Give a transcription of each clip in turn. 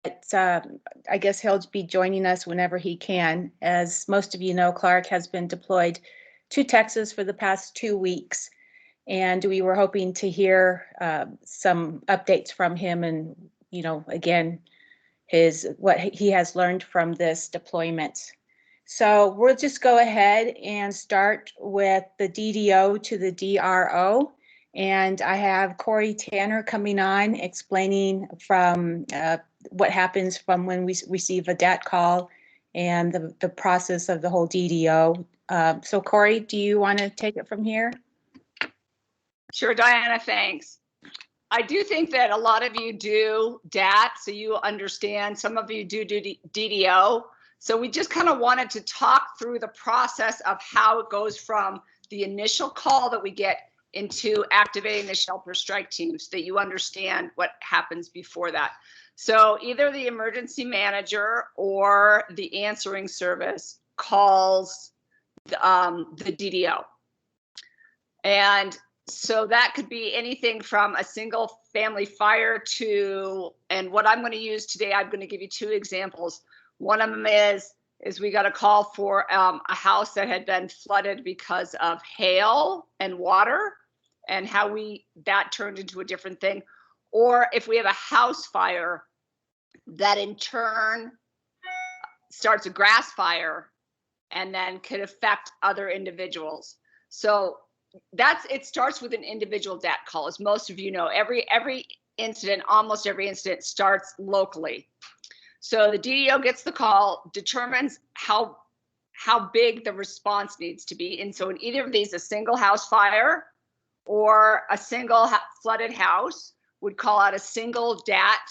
I guess he'll be joining us whenever he can. As most of you know, Clark has been deployed to Texas for the past 2 weeks, and we were hoping to hear some updates from him and, again, what he has learned from this deployment. So we'll just go ahead and start with the DDO to the DRO. And I have Corey Tanner coming on explaining from what happens from when we receive a DAT call and the process of the whole DDO. So Corey, do you want to take it from here? Sure, Diana, thanks. I do think that a lot of you do DAT, so you understand. Some of you do DDO. So we just kind of wanted to talk through the process of how it goes from the initial call that we get into activating the shelter strike team, so that you understand what happens before that. So either the emergency manager or the answering service calls the DDO. And so that could be anything from a single family fire to, and what I'm going to use today, I'm going to give you two examples. One of them is we got a call for a house that had been flooded because of hail and water, and how that turned into a different thing. Or if we have a house fire that in turn starts a grass fire and then could affect other individuals. So it starts with an individual DAT call. As most of you know, every incident, almost every incident starts locally. So the DDO gets the call, determines how big the response needs to be. And so in either of these, a single house fire or a single flooded house would call out a single DAT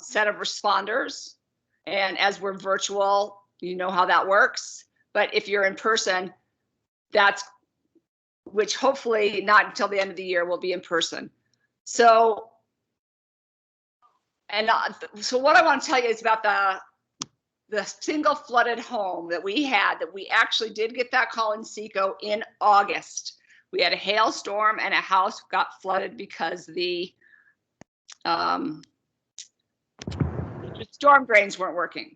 set of responders. And as we're virtual, you know how that works. But if you're in person, which hopefully not until the end of the year will be in person. So what I want to tell you is about the single flooded home that we actually did get that call in SECO in August. We had a hailstorm and a house got flooded because the storm drains weren't working.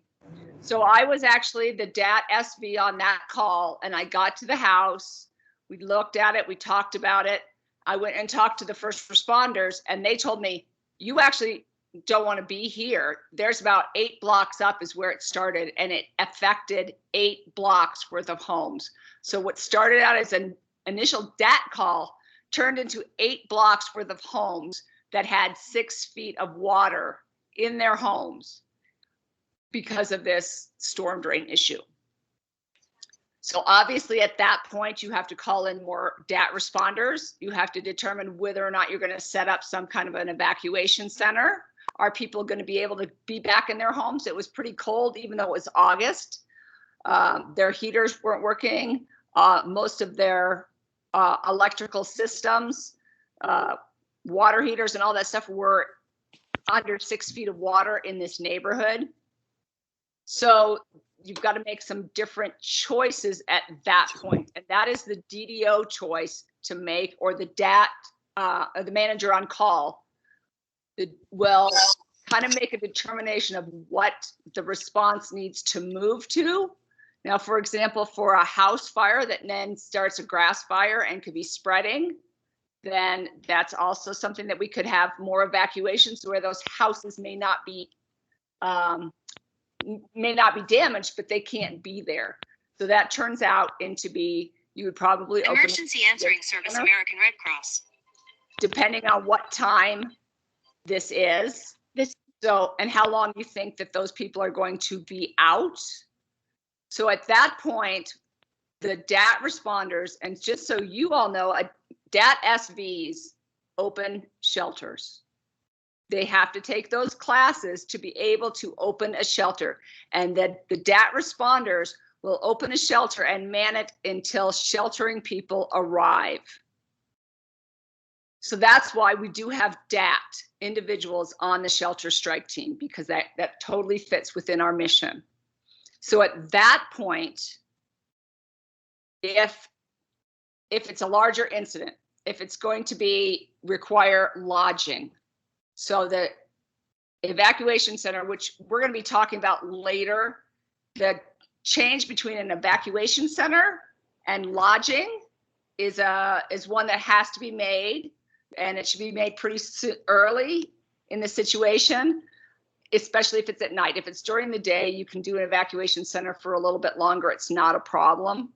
So I was actually the DAT SV on that call, and I got to the house. We looked at it, we talked about it. I went and talked to the first responders, and they told me, you actually don't want to be here. There's about 8 blocks up is where it started, and it affected 8 blocks worth of homes. So what started out as an initial DAT call turned into 8 blocks worth of homes that had 6 feet of water in their homes because of this storm drain issue. So obviously at that point, you have to call in more DAT responders. You have to determine whether or not you're going to set up some kind of an evacuation center. Are people going to be able to be back in their homes? It was pretty cold, even though it was August. Their heaters weren't working. Most of their electrical systems, water heaters and all that stuff were under 6 feet of water in this neighborhood. So you've got to make some different choices at that point. And that is the DDO choice to make, or the DAT, or the manager on call will kind of make a determination of what the response needs to move to. Now, for example, for a house fire that then starts a grass fire and could be spreading, then that's also something that we could have more evacuations where those houses may not be damaged, but they can't be there. So that turns out into you would probably Emergency Answering Service, American Red Cross. Depending on what time this is. So, and how long you think that those people are going to be out. So at that point, the DAT responders, and just so you all know, DAT SVs open shelters. They have to take those classes to be able to open a shelter, and that the DAT responders will open a shelter and man it until sheltering people arrive. So that's why we do have DAT individuals on the shelter strike team, because that totally fits within our mission. So at that point, if it's a larger incident, if it's going to require lodging, so that evacuation center, which we're going to be talking about later, the change between an evacuation center and lodging is one that has to be made, and it should be made pretty early in the situation, especially if it's at night. If it's during the day, you can do an evacuation center for a little bit longer. It's not a problem.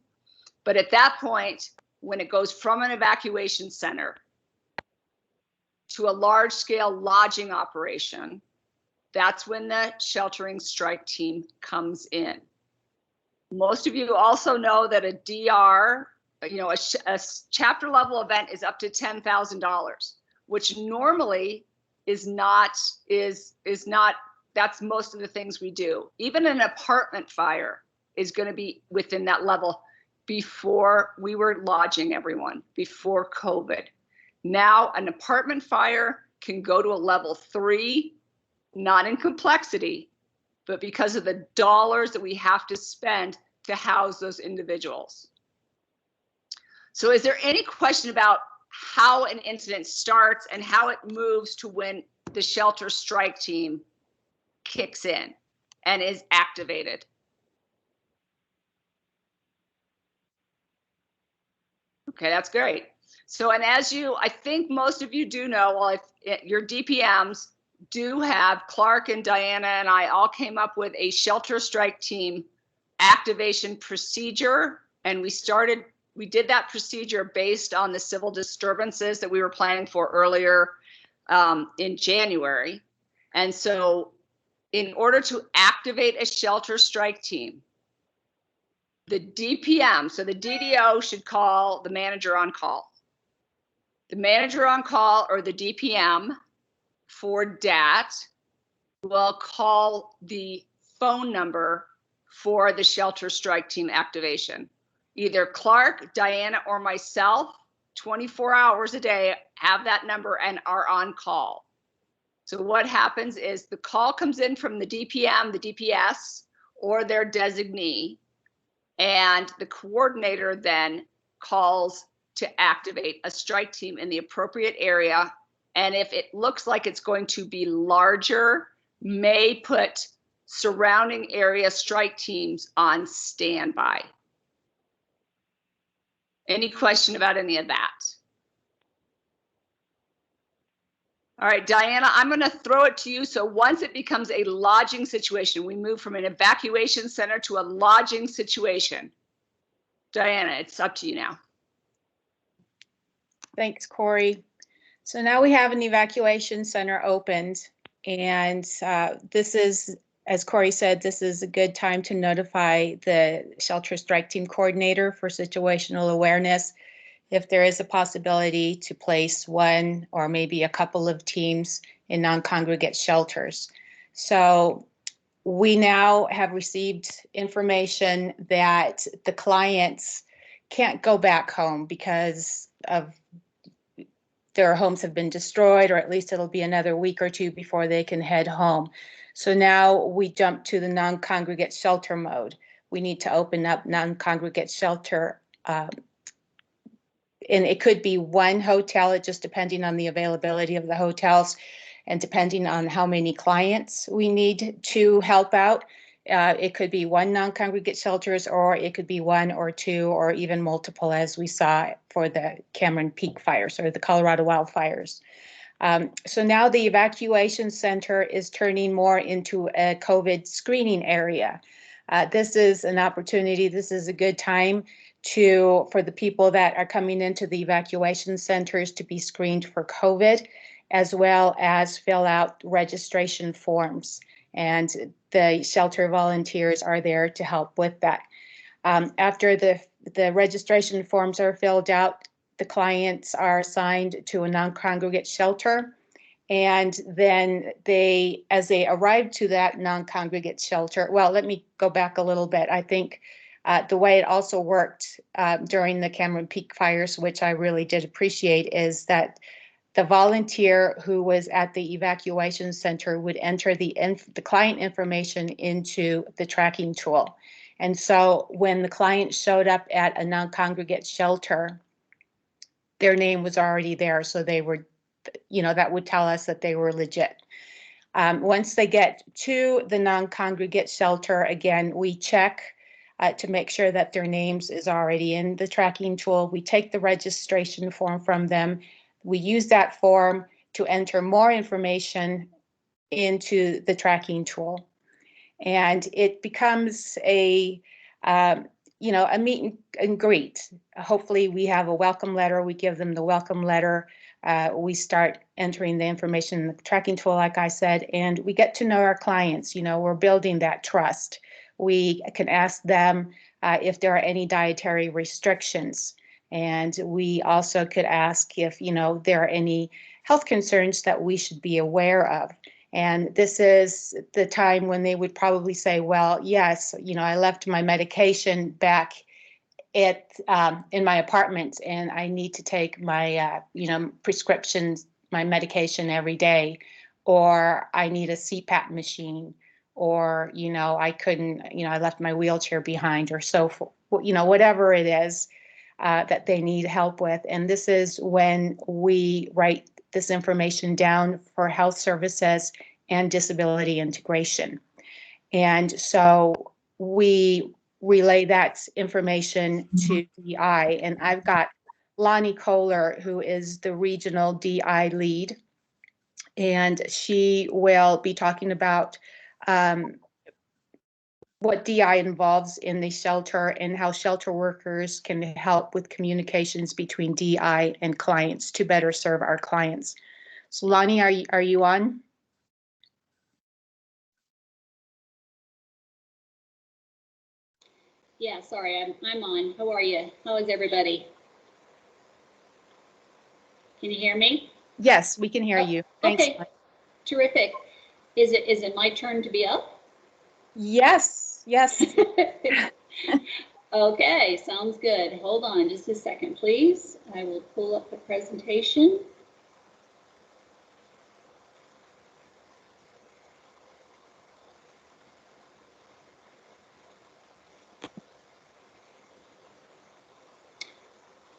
But at that point, when it goes from an evacuation center to a large scale lodging operation, that's when the sheltering strike team comes in. Most of you also know that a DR, a chapter level event is up to $10,000, which normally is not, that's most of the things we do. Even an apartment fire is going to be within that level. Before, we were lodging everyone before COVID. Now an apartment fire can go to a level 3, not in complexity, but because of the dollars that we have to spend to house those individuals. So is there any question about how an incident starts and how it moves to when the shelter strike team kicks in and is activated? Okay, that's great. So, and as I think most of you do know, well, if your DPMs do have, Clark and Diana and I all came up with a shelter strike team activation procedure, and we did that procedure based on the civil disturbances that we were planning for earlier in January. And so in order to activate a shelter strike team, the DPM, so the DDO should call the manager on call. The manager on call or the DPM for DAT will call the phone number for the shelter strike team activation. Either Clark, Diana, or myself, 24 hours a day, have that number and are on call. So what happens is the call comes in from the DPM, the DPS, or their designee, and the coordinator then calls to activate a strike team in the appropriate area. And if it looks like it's going to be larger, may put surrounding area strike teams on standby. Any question about any of that? All right, Diana, I'm going to throw it to you. So once it becomes a lodging situation, we move from an evacuation center to a lodging situation. Diana, it's up to you now. Thanks, Corey. So now we have an evacuation center opened, and this is, as Corey said, this is a good time to notify the shelter strike team coordinator for situational awareness if there is a possibility to place one or maybe a couple of teams in non-congregate shelters. So we now have received information that the clients can't go back home because of their homes have been destroyed, or at least it'll be another week or two before they can head home. So now we jump to the non-congregate shelter mode. We need to open up non-congregate shelter, and it could be one hotel, it just depending on the availability of the hotels and depending on how many clients we need to help out. It could be one non-congregate shelters, or it could be one or two or even multiple, as we saw for the Cameron Peak fires or the Colorado wildfires. So now the evacuation center is turning more into a COVID screening area. This is an opportunity, this is a good time for the people that are coming into the evacuation centers to be screened for COVID, as well as fill out registration forms. And the shelter volunteers are there to help with that. After the registration forms are filled out, the clients are assigned to a non-congregate shelter. And then as they arrive to that non-congregate shelter, well, let me go back a little bit. I think the way it also worked during the Cameron Peak fires, which I really did appreciate, is that the volunteer who was at the evacuation center would enter the client information into the tracking tool. And so when the client showed up at a non-congregate shelter, their name was already there. So they were, that would tell us that they were legit. Once they get to the non-congregate shelter, again, we check to make sure that their names is already in the tracking tool. We take the registration form from them. We use that form to enter more information into the tracking tool. And it becomes a, a meet and greet. Hopefully we have a welcome letter. We give them the welcome letter. We start entering the information in the tracking tool, like I said, and we get to know our clients. We're building that trust. We can ask them if there are any dietary restrictions. And we also could ask if, there are any health concerns that we should be aware of. And this is the time when they would probably say, well, yes, I left my medication back in my apartment and I need to take my, prescriptions, my medication every day, or I need a CPAP machine, or, I couldn't, I left my wheelchair behind, or so, whatever it is that they need help with. And this is when we write this information down for health services and disability integration. And so we relay that information to DI. And I've got Lonnie Kohler, who is the regional DI lead, and she will be talking about what DI involves in the shelter and how shelter workers can help with communications between DI and clients to better serve our clients. So Lonnie, are you on? Yeah, sorry, I'm on. How are you? How is everybody? Can you hear me? Yes, we can hear you. Thanks. Okay, terrific. Is it my turn to be up? Yes, yes. Okay, sounds good. Hold on just a second, please. I will pull up the presentation.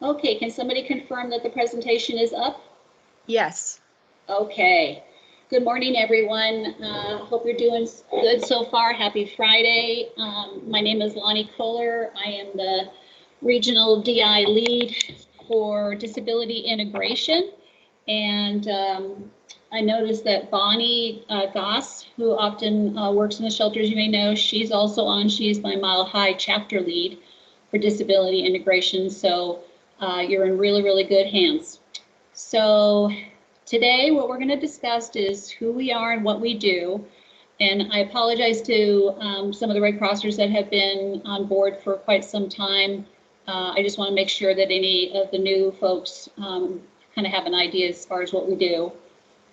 Okay, can somebody confirm that the presentation is up? Yes. Okay. Good morning, everyone. Hope you're doing good so far. Happy Friday. My name is Lonnie Kohler. I am the regional DI lead for disability integration. And I noticed that Bonnie Goss, who often works in the shelters, you may know, she's also on. She's my Mile High chapter lead for disability integration. So you're in really, really good hands. So today, what we're going to discuss is who we are and what we do. And I apologize to some of the Red Crossers that have been on board for quite some time. I just want to make sure that any of the new folks kind of have an idea as far as what we do.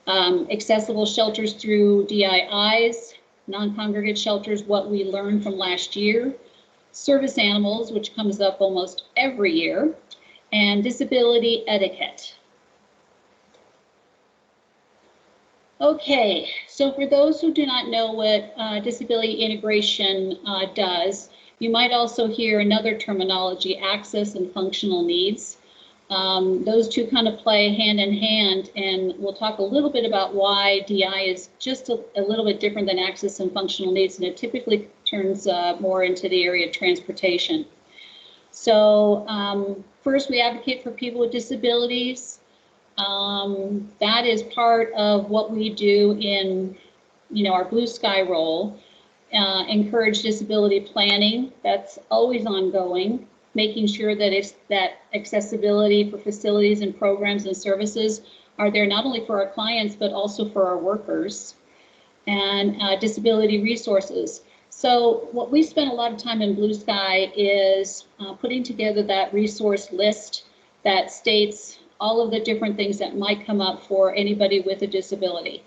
Accessible shelters through DIIs, non-congregate shelters, what we learned from last year, service animals, which comes up almost every year, and disability etiquette. Okay, so for those who do not know what disability integration does, you might also hear another terminology, access and functional needs. Those two kind of play hand in hand, and we'll talk a little bit about why DI is just a little bit different than access and functional needs, and it typically turns more into the area of transportation. So first, we advocate for people with disabilities. That is part of what we do in, our Blue Sky role. Encourage disability planning. That's always ongoing. Making sure that that accessibility for facilities and programs and services are there not only for our clients but also for our workers. And disability resources. So what we spend a lot of time in Blue Sky is putting together that resource list that states all of the different things that might come up for anybody with a disability.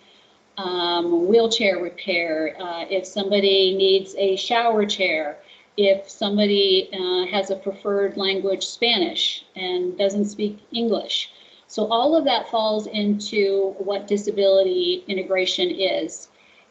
Wheelchair repair, if somebody needs a shower chair, if somebody has a preferred language Spanish and doesn't speak English. So all of that falls into what disability integration is.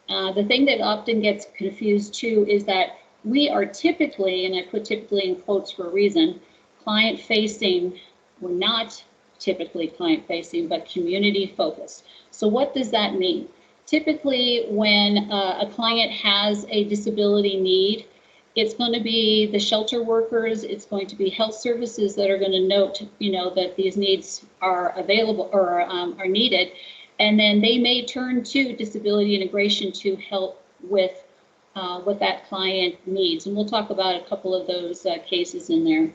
The thing that often gets confused too is that we are typically, and I put typically in quotes for a reason, client facing. We're not typically client facing, but community focused. So what does that mean? typically when a client has a disability need, it's going to be the shelter workers, it's going to be health services that are going to note, that these needs are available or are needed. And then they may turn to disability integration to help with what that client needs. And we'll talk about a couple of those cases in there.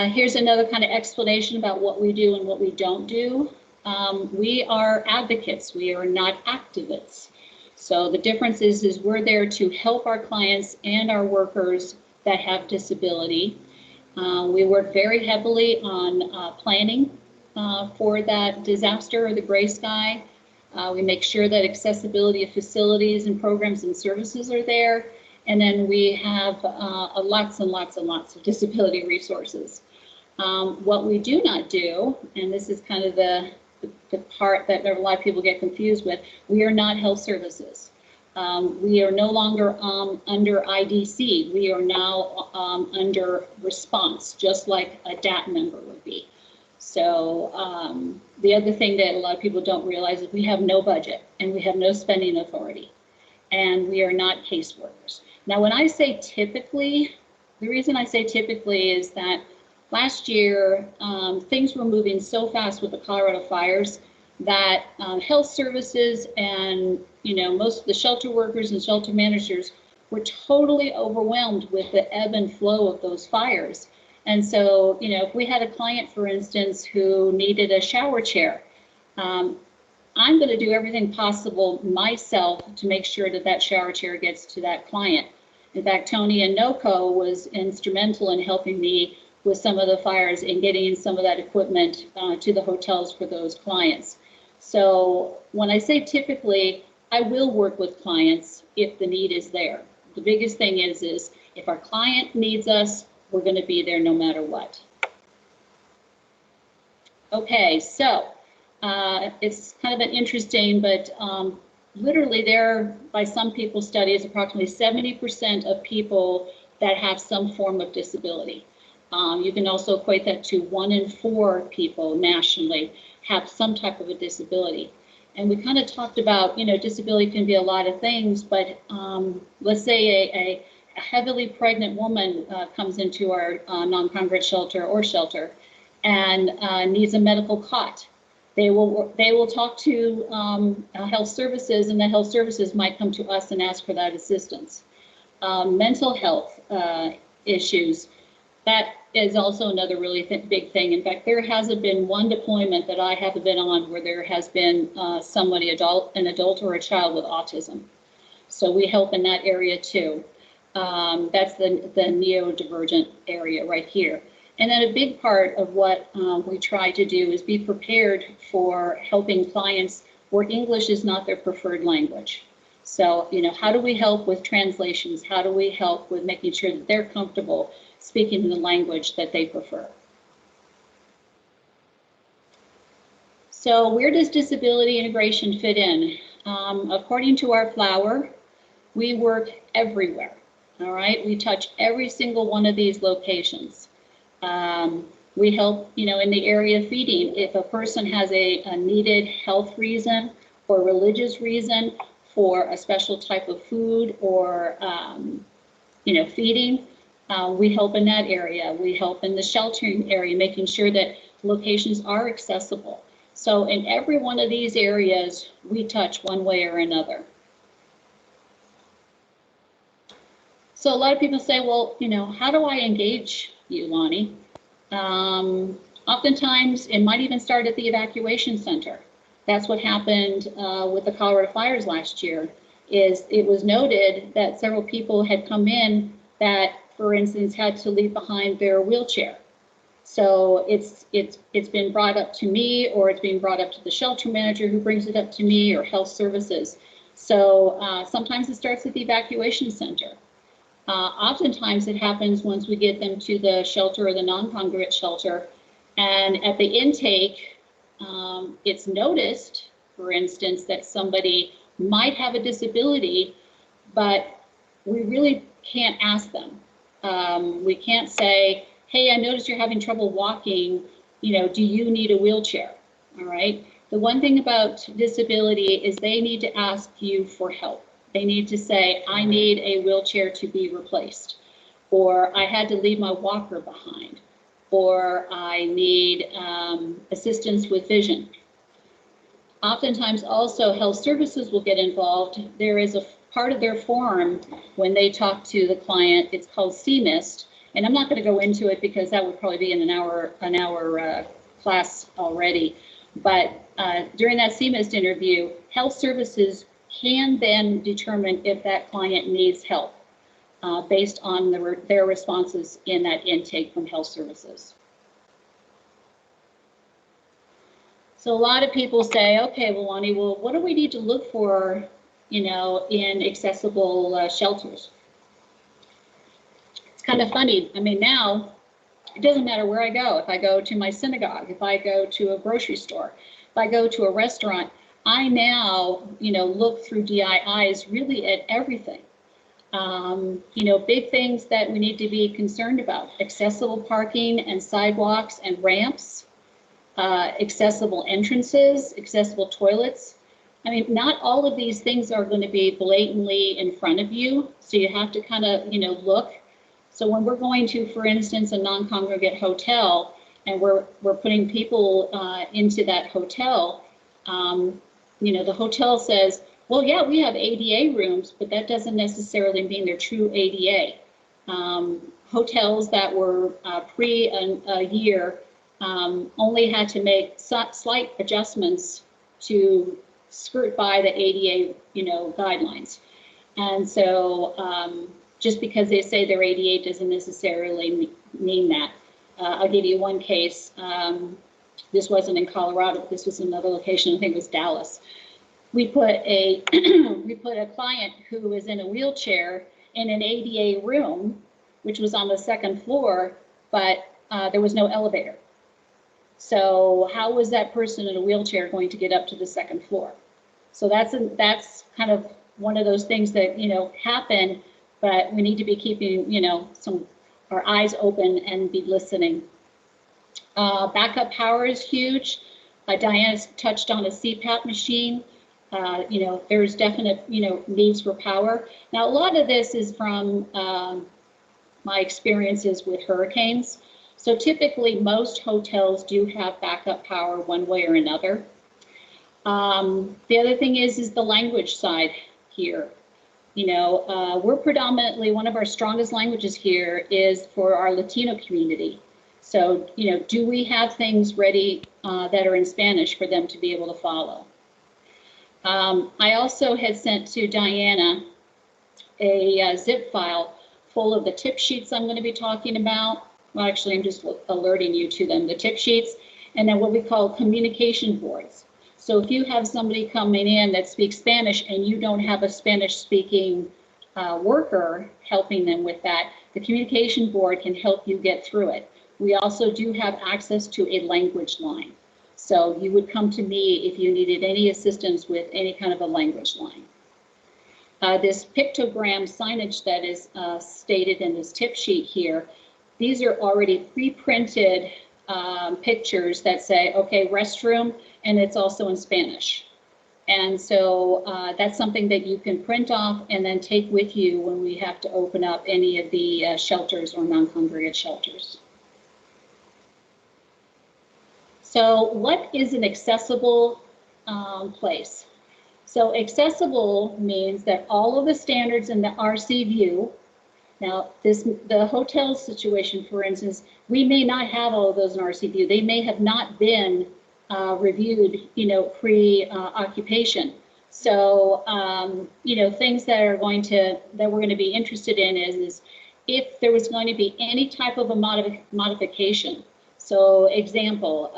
Here's another kind of explanation about what we do and what we don't do. We are advocates, we are not activists. So the difference is we're there to help our clients and our workers that have disability. We work very heavily on planning for that disaster or the gray sky. We make sure that accessibility of facilities and programs and services are there. And then we have lots and lots and lots of disability resources. What we do not do, and this is kind of the part that a lot of people get confused with, we are not health services. We are no longer under IDC. We are now under response, just like a DAT member would be. So the other thing that a lot of people don't realize is we have no budget and we have no spending authority, and we are not caseworkers. Now, when I say typically, the reason I say typically is that last year, things were moving so fast with the Colorado fires that health services and, most of the shelter workers and shelter managers were totally overwhelmed with the ebb and flow of those fires. And so, if we had a client, for instance, who needed a shower chair, I'm going to do everything possible myself to make sure that that shower chair gets to that client. In fact, Tony and NOCO was instrumental in helping me with some of the fires and getting some of that equipment to the hotels for those clients. So when I say typically, I will work with clients if the need is there. The biggest thing is if our client needs us, we're going to be there no matter what. Okay, so it's kind of an interesting, but literally there, by some people's studies, approximately 70% of people that have some form of disability. You can also equate that to 1 in 4 people nationally have some type of a disability. And we kind of talked about, disability can be a lot of things, but let's say a heavily pregnant woman comes into our non-congregate shelter and needs a medical cot. They will talk to health services, and the health services might come to us and ask for that assistance. Mental health issues, that is also another really big thing. In fact, there hasn't been one deployment that I have been on where there has been somebody, an adult or a child with autism. So we help in that area too. That's the neurodivergent area right here. And then a big part of what we try to do is be prepared for helping clients where English is not their preferred language. So, how do we help with translations? How do we help with making sure that they're comfortable speaking in the language that they prefer? So where does disability integration fit in? According to our flower, we work everywhere, all right? We touch every single one of these locations. We help, in the area of feeding. If a person has a needed health reason or religious reason for a special type of food or, feeding, we help in that area. We help in the sheltering area, making sure that locations are accessible. So in every one of these areas, we touch one way or another. So a lot of people say, well, how do I engage you, Lonnie? Oftentimes, it might even start at the evacuation center. That's what happened with the Colorado fires last year, is it was noted that several people had come in that, for instance, had to leave behind their wheelchair. So it's been brought up to me, or it's being brought up to the shelter manager who brings it up to me, or health services. So sometimes it starts at the evacuation center. Oftentimes it happens once we get them to the shelter or the non-congregate shelter, and at the intake, it's noticed, for instance, that somebody might have a disability, but we really can't ask them. We can't say, hey, I noticed you're having trouble walking, do you need a wheelchair? All right. The one thing about disability is they need to ask you for help. They need to say, I need a wheelchair to be replaced, or I had to leave my walker behind, or I need assistance with vision. Oftentimes also health services will get involved. There is a part of their form when they talk to the client, it's called CMIST, and I'm not going to go into it because that would probably be in an hour class already. But during that CMIST interview, health services can then determine if that client needs help based on their responses in that intake from health services. So a lot of people say, okay, well, Lonnie, well, what do we need to look for, you know, in accessible shelters? It's kind of funny. I mean, now it doesn't matter where I go. If I go to my synagogue, if I go to a grocery store, if I go to a restaurant, I now, you know, look through DIIs really at everything. You know, big things that we need to be concerned about: accessible parking and sidewalks and ramps, accessible entrances, accessible toilets. I mean, not all of these things are going to be blatantly in front of you, so you have to kind of, you know, look. So when we're going to, for instance, a non-congregate hotel, and we're putting people into that hotel, you know, the hotel says, well, yeah, we have ADA rooms, but that doesn't necessarily mean they're true ADA. Hotels that were pre a year only had to make slight adjustments to skirt by the ADA, you know, guidelines. And so just because they say they're ADA doesn't necessarily mean that. I'll give you one case. This wasn't in Colorado. This was another location. I think it was Dallas. We put a client who was in a wheelchair in an ADA room, which was on the second floor, but there was no elevator. So how was that person in a wheelchair going to get up to the second floor? So that's kind of one of those things that, you know, happen, but we need to be keeping, you know, our eyes open and be listening. Backup power is huge. Diana touched on a CPAP machine. You know, there's definite, you know, needs for power. Now, a lot of this is from my experiences with hurricanes. So typically most hotels do have backup power one way or another. The other thing is the language side here. You know, we're predominantly, one of our strongest languages here is for our Latino community. So, you know, do we have things ready that are in Spanish for them to be able to follow? I also had sent to Diana a zip file full of the tip sheets I'm going to be talking about. Well, actually, I'm just alerting you to them, the tip sheets, and then what we call communication boards. So if you have somebody coming in that speaks Spanish and you don't have a Spanish-speaking worker helping them with that, the communication board can help you get through it. We also do have access to a language line. So you would come to me if you needed any assistance with any kind of a language line. This pictogram signage that is stated in this tip sheet here, these are already pre-printed pictures that say, okay, restroom, and it's also in Spanish. And so that's something that you can print off and then take with you when we have to open up any of the shelters or non-congregate shelters. So what is an accessible place? So accessible means that all of the standards in the RC view, now the hotel situation, for instance, we may not have all of those in RC view. They may have not been reviewed, you know, pre-occupation. So, you know, things that we're going to be interested in is if there was going to be any type of a modification. So example,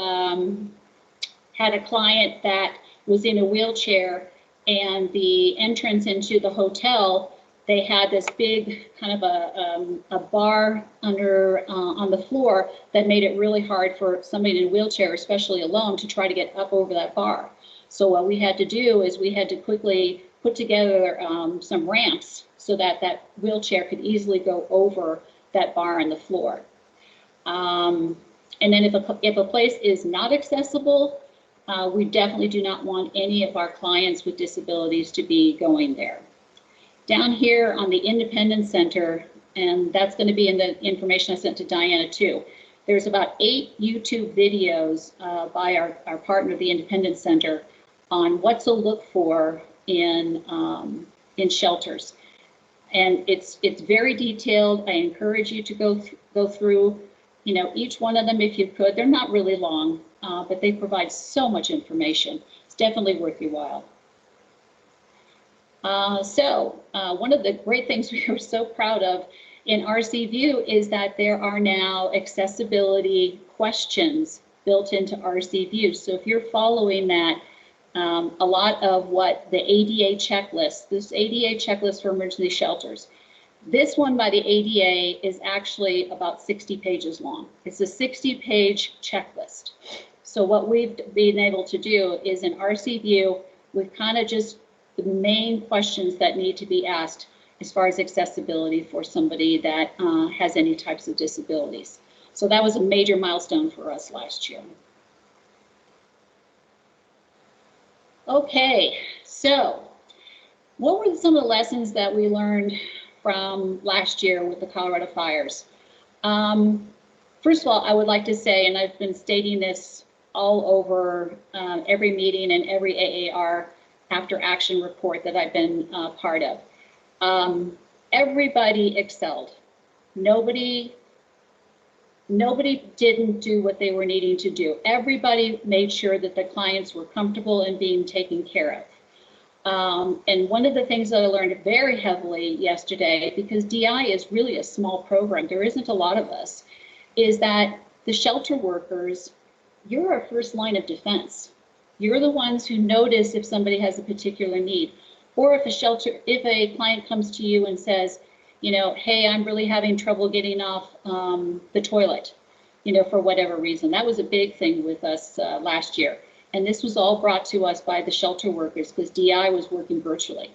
had a client that was in a wheelchair and the entrance into the hotel, they had this big kind of a bar under on the floor that made it really hard for somebody in a wheelchair, especially alone, to try to get up over that bar. So what we had to do is we had to quickly put together some ramps so that that wheelchair could easily go over that bar on the floor. And then if a place is not accessible, We definitely do not want any of our clients with disabilities to be going there. Down here on the Independence Center, and that's going to be in the information I sent to Diana too, there's about 8 YouTube videos by our partner, the Independence Center, on what to look for in shelters. And it's very detailed. I encourage you to go through, you know, each one of them if you could. They're not really long, but they provide so much information. It's definitely worth your while. One of the great things we were so proud of in RC View is that there are now accessibility questions built into RC View. So if you're following that, a lot of what the ADA checklist, this ADA checklist for emergency shelters, this one by the ADA is actually about 60 pages long. It's a 60-page checklist. So what we've been able to do is in RC View, we've kind of just the main questions that need to be asked as far as accessibility for somebody that has any types of disabilities. So that was a major milestone for us last year. Okay, so what were some of the lessons that we learned from last year with the Colorado fires? First of all, I would like to say, and I've been stating this all over every meeting and every AAR after action report that I've been part of. Everybody excelled. Nobody didn't do what they were needing to do. Everybody made sure that the clients were comfortable and being taken care of. And one of the things that I learned very heavily yesterday, because DI is really a small program, there isn't a lot of us, is that the shelter workers, you're our first line of defense. You're the ones who notice if somebody has a particular need, or if a client comes to you and says, you know, hey, I'm really having trouble getting off the toilet, you know, for whatever reason. That was a big thing with us last year. And this was all brought to us by the shelter workers because DI was working virtually.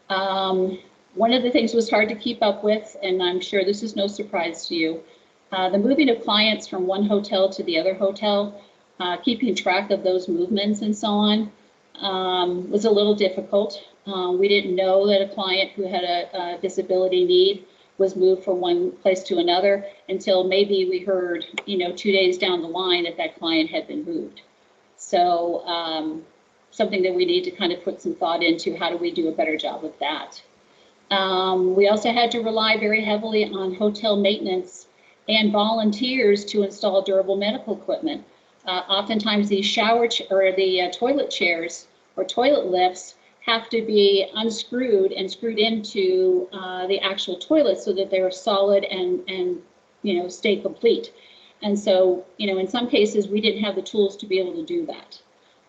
One of the things was hard to keep up with, and I'm sure this is no surprise to you, the moving of clients from one hotel to the other hotel, keeping track of those movements and so on was a little difficult. We didn't know that a client who had a disability need was moved from one place to another until maybe we heard, you know, 2 days down the line that client had been moved. So something that we need to kind of put some thought into, how do we do a better job of that? We also had to rely very heavily on hotel maintenance and volunteers to install durable medical equipment. Oftentimes these toilet chairs or toilet lifts have to be unscrewed and screwed into the actual toilet so that they're solid and you know, stay complete. And so, you know, in some cases we didn't have the tools to be able to do that.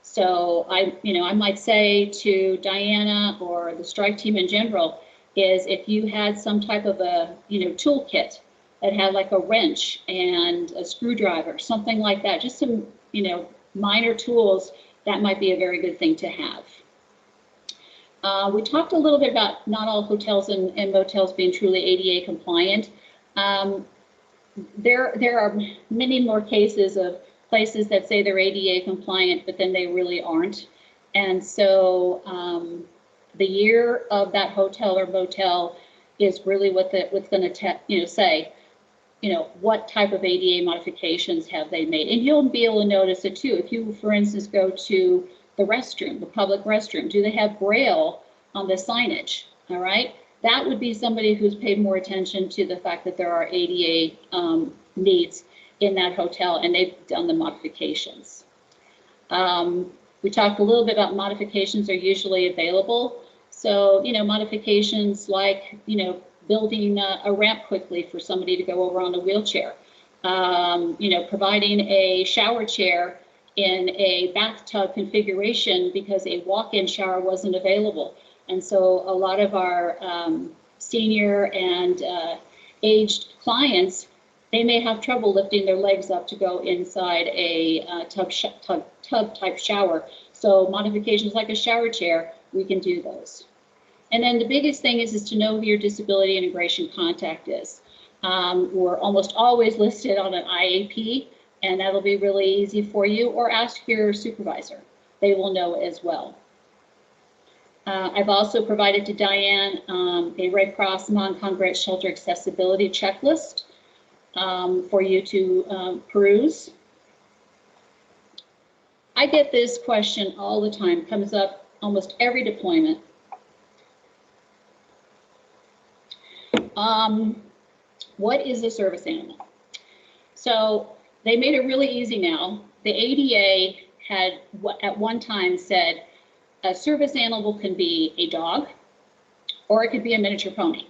So I might say to Diana or the strike team in general is if you had some type of a, you know, toolkit that had like a wrench and a screwdriver, something like that, just some, you know, minor tools, that might be a very good thing to have. We talked a little bit about not all hotels and motels being truly ADA compliant. There are many more cases of places that say they're ADA compliant, but then they really aren't. And so the year of that hotel or motel is really what's going to say, you know, what type of ADA modifications have they made? And you'll be able to notice it too. If you, for instance, go to the restroom, the public restroom, do they have Braille on the signage? All right. That would be somebody who's paid more attention to the fact that there are ADA needs in that hotel and they've done the modifications. We talked a little bit about modifications are usually available. So, you know, modifications like, you know, building a ramp quickly for somebody to go over on a wheelchair, you know, providing a shower chair in a bathtub configuration because a walk-in shower wasn't available. And so a lot of our senior and aged clients, they may have trouble lifting their legs up to go inside a tub type shower. So modifications like a shower chair, we can do those. And then the biggest thing is to know who your disability integration contact is. We're almost always listed on an IAP, And that'll be really easy for you, or ask your supervisor. They will know as well. I've also provided to Diane a Red Cross non-congregate shelter accessibility checklist for you to peruse. I get this question all the time, comes up almost every deployment. What is a service animal? So they made it really easy now. The ADA had at one time said a service animal can be a dog or it could be a miniature pony.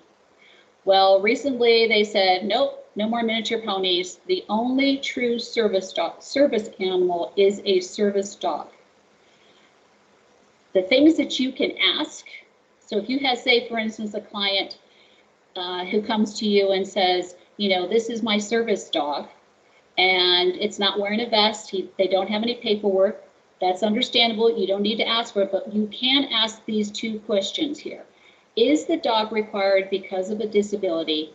Well, recently they said, nope, no more miniature ponies. The only true service animal is a service dog. The things that you can ask, so if you have, say, for instance, a client who comes to you and says, you know, this is my service dog, and it's not wearing a vest, they don't have any paperwork, that's understandable. You don't need to ask for it, but you can ask these two questions here. Is the dog required because of a disability?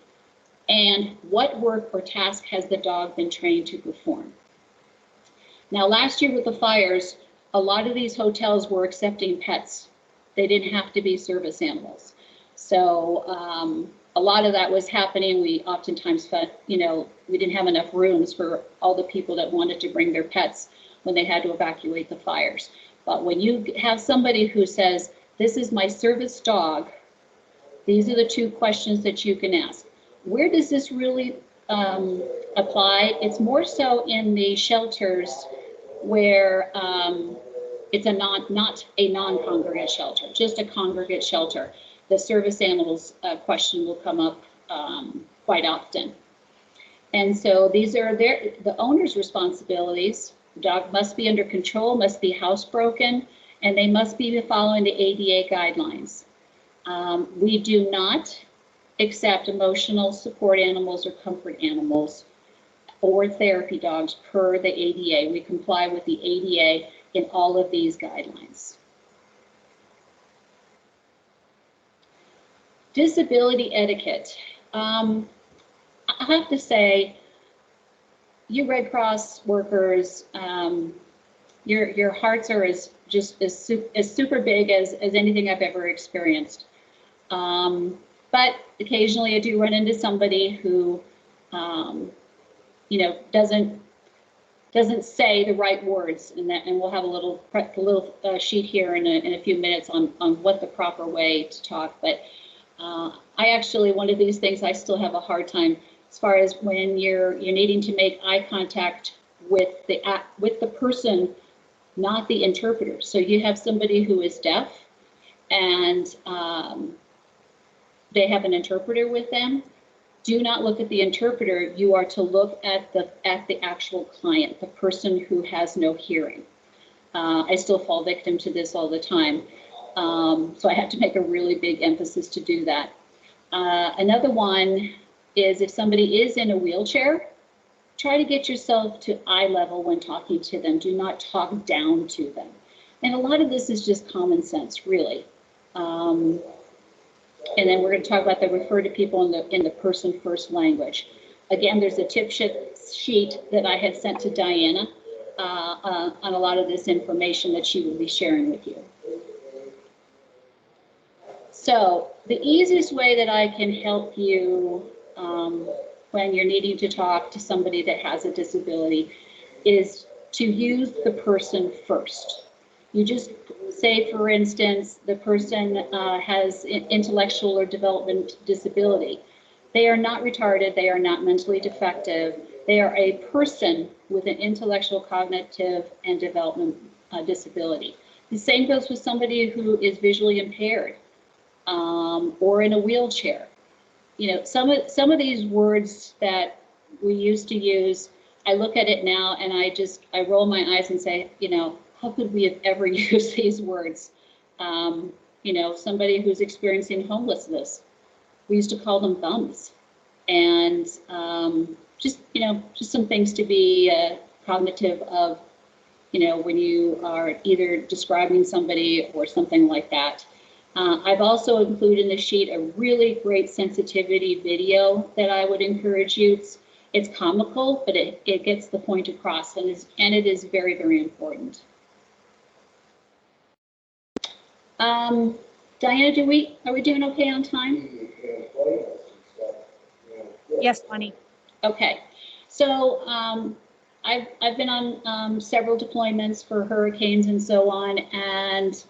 And what work or task has the dog been trained to perform? Now, last year with the fires, a lot of these hotels were accepting pets. They didn't have to be service animals. So a lot of that was happening. We oftentimes felt, you know, we didn't have enough rooms for all the people that wanted to bring their pets when they had to evacuate the fires. But when you have somebody who says, this is my service dog, these are the two questions that you can ask. Where does this really apply? It's more so in the shelters where it's not a non-congregate shelter, just a congregate shelter. The service animals question will come up quite often. And so these are the owner's responsibilities. The dog must be under control, must be housebroken, and they must be following the ADA guidelines. We do not accept emotional support animals or comfort animals or therapy dogs per the ADA. We comply with the ADA in all of these guidelines. Disability etiquette. I have to say, you Red Cross workers, your hearts are as super big as anything I've ever experienced. But occasionally I do run into somebody who, you know, doesn't say the right words, and we'll have a little sheet here in a few minutes on what the proper way to talk. But I actually, one of these things I still have a hard time as far as when you're needing to make eye contact with the person, not the interpreter. So you have somebody who is deaf and they have an interpreter with them. Do not look at the interpreter. You are to look at the actual client, the person who has no hearing. I still fall victim to this all the time. So I have to make a really big emphasis to do that. Another one is if somebody is in a wheelchair, try to get yourself to eye level when talking to them. Do not talk down to them. And a lot of this is just common sense, really. And then we're going to talk about the refer to people in the person first language. Again, there's a tip sheet that I have sent to Diana on a lot of this information that she will be sharing with you. So the easiest way that I can help you when you're needing to talk to somebody that has a disability is to use the person first. You just say, for instance, the person has intellectual or development disability. They are not retarded. They are not mentally defective. They are a person with an intellectual, cognitive, and development disability. The same goes with somebody who is visually impaired or in a wheelchair. You know, some of these words that we used to use, I look at it now and I roll my eyes and say, you know, how could we have ever used these words? You know, somebody who's experiencing homelessness, we used to call them bums. And just some things to be cognitive of, you know, when you are either describing somebody or something like that. I've also included in the sheet a really great sensitivity video that I would encourage you. It's comical, but it gets the point across, and it is very, very important. Diana, are we doing okay on time? Yes, Bonnie. Okay, so I've been on several deployments for hurricanes and so on, and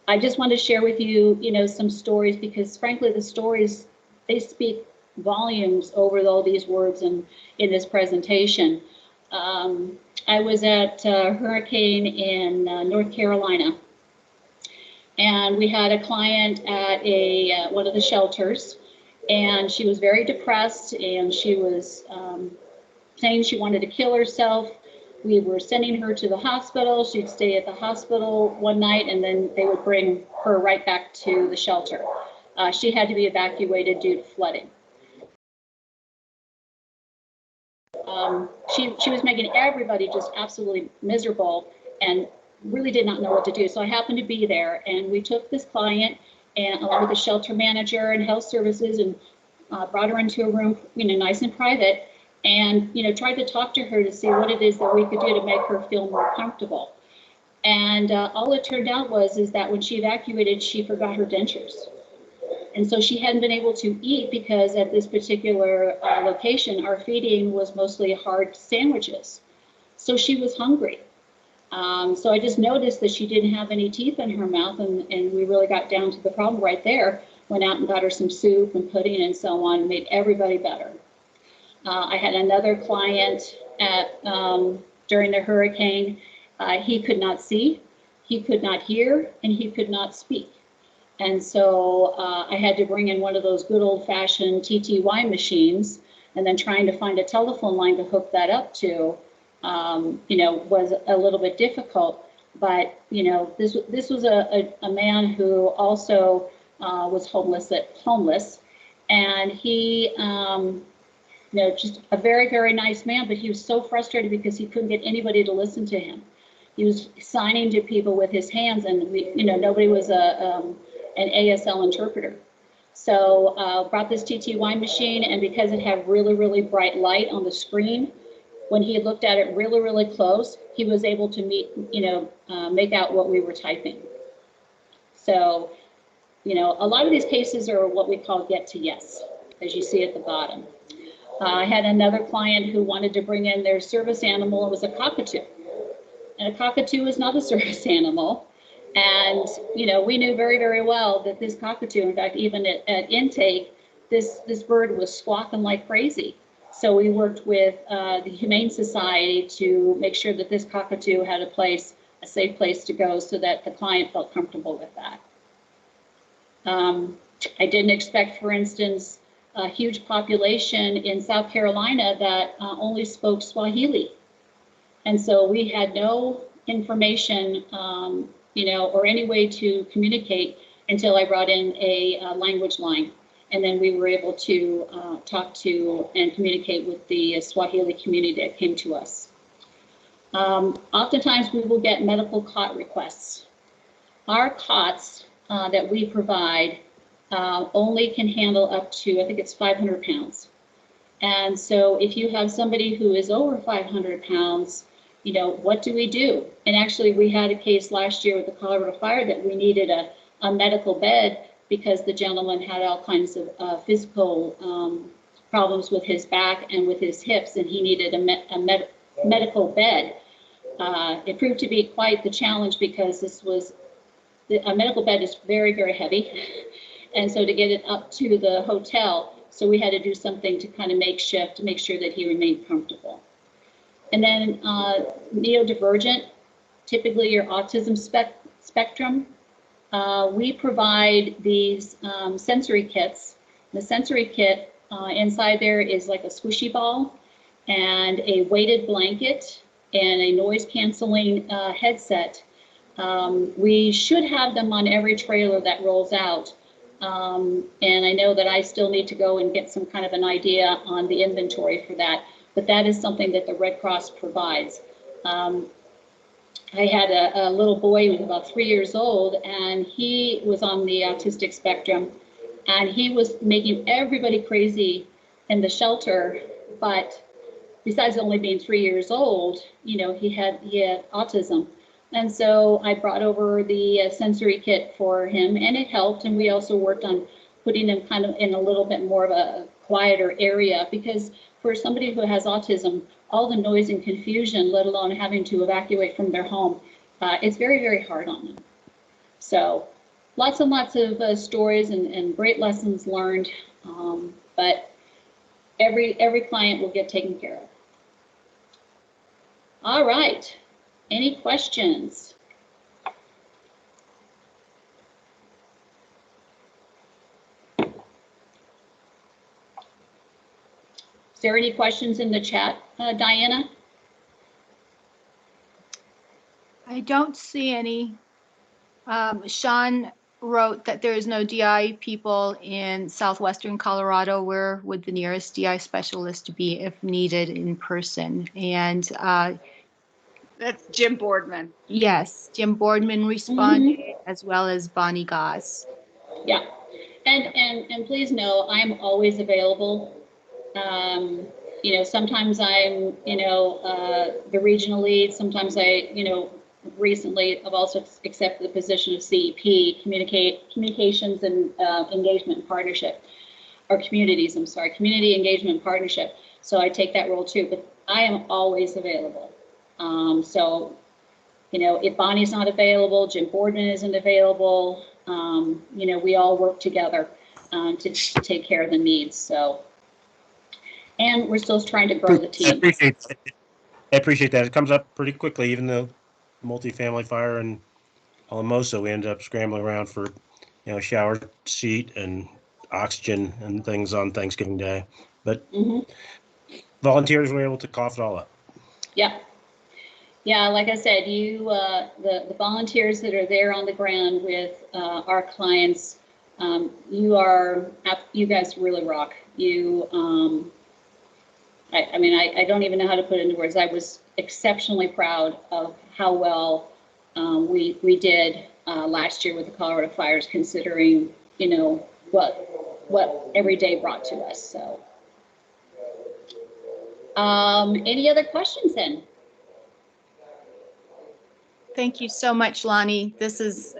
I just want to share with you, some stories, because frankly, the stories, they speak volumes over all these words in this presentation. I was at a hurricane in North Carolina, and we had a client at one of the shelters, and she was very depressed, and she was saying she wanted to kill herself. We were sending her to the hospital. She'd stay at the hospital one night, and then they would bring her right back to the shelter. She had to be evacuated due to flooding. She was making everybody just absolutely miserable and really did not know what to do. So I happened to be there, and we took this client and along with the shelter manager and health services, and brought her into a room, nice and private, and tried to talk to her to see what it is that we could do to make her feel more comfortable. And all it turned out is that when she evacuated, she forgot her dentures. And so she hadn't been able to eat because at this particular location, our feeding was mostly hard sandwiches. So she was hungry. So I just noticed that she didn't have any teeth in her mouth, and we really got down to the problem right there. Went out and got her some soup and pudding and so on, made everybody better. I had another client during the hurricane. He could not see, he could not hear, and he could not speak. And so I had to bring in one of those good old-fashioned TTY machines, and then trying to find a telephone line to hook that up to, was a little bit difficult. But this was a man who also was homeless, and he, just a very, very nice man, but he was so frustrated because he couldn't get anybody to listen to him. He was signing to people with his hands, and nobody was an ASL interpreter. So brought this TTY machine, and because it had really, really bright light on the screen, when he looked at it really, really close, he was able to make out what we were typing. So, a lot of these cases are what we call get to yes, as you see at the bottom. I had another client who wanted to bring in their service animal. It was a cockatoo. And a cockatoo is not a service animal. And, we knew very, very well that this cockatoo, in fact, even at intake, this bird was squawking like crazy. So we worked with the Humane Society to make sure that this cockatoo had a safe place to go, so that the client felt comfortable with that. I didn't expect, for instance, a huge population in South Carolina that only spoke Swahili. And so we had no information, or any way to communicate until I brought in a language line. And then we were able to talk to and communicate with the Swahili community that came to us. Oftentimes we will get medical cot requests. Our cots that we provide only can handle up to, I think it's 500 pounds. And so if you have somebody who is over 500 pounds, what do we do? And actually we had a case last year with the Colorado Fire that we needed a medical bed because the gentleman had all kinds of physical problems with his back and with his hips, and he needed a medical bed. It proved to be quite the challenge because a medical bed is very, very heavy. And so to get it up to the hotel, so we had to do something to kind of make shift to make sure that he remained comfortable. And then neurodivergent, typically your autism spectrum. We provide these sensory kits. The sensory kit inside there is like a squishy ball and a weighted blanket and a noise canceling headset. We should have them on every trailer that rolls out. And I know that I still need to go and get some kind of an idea on the inventory for that, but that is something that the Red Cross provides. I had a little boy who was about 3 years old, and he was on the autistic spectrum, and he was making everybody crazy in the shelter, but besides only being 3 years old, he had autism. And so I brought over the sensory kit for him, and it helped. And we also worked on putting him kind of in a little bit more of a quieter area, because for somebody who has autism, all the noise and confusion, let alone having to evacuate from their home, it's very, very hard on them. So lots and lots of stories and great lessons learned, but every client will get taken care of. All right, any questions? Is there any questions in the chat, Diana? I don't see any. Sean wrote that there is no DI people in southwestern Colorado. Where would the nearest DI specialist be if needed in person? And That's Jim Boardman. yes, Jim Boardman responded, as well as Bonnie Goss. Yeah, and please know I'm always available. Sometimes I'm, the regional lead. Sometimes I, recently I've also accepted the position of CEP, Communications and Engagement and Partnership, or Communities, I'm sorry, Community Engagement and Partnership. So I take that role too, but I am always available. So, if Bonnie's not available, Jim Boardman isn't available, we all work together to take care of the needs. So, and we're still trying to grow the team. I appreciate that. It comes up pretty quickly, even though multifamily fire in Alamosa, we ended up scrambling around for, shower seat and oxygen and things on Thanksgiving Day. But volunteers were able to cough it all up. Yeah. Yeah, like I said, the volunteers that are there on the ground with our clients, you guys really rock. I don't even know how to put it into words. I was exceptionally proud of how well we did last year with the Colorado fires, considering what every day brought to us. So, any other questions then? Thank you so much, Lonnie. This is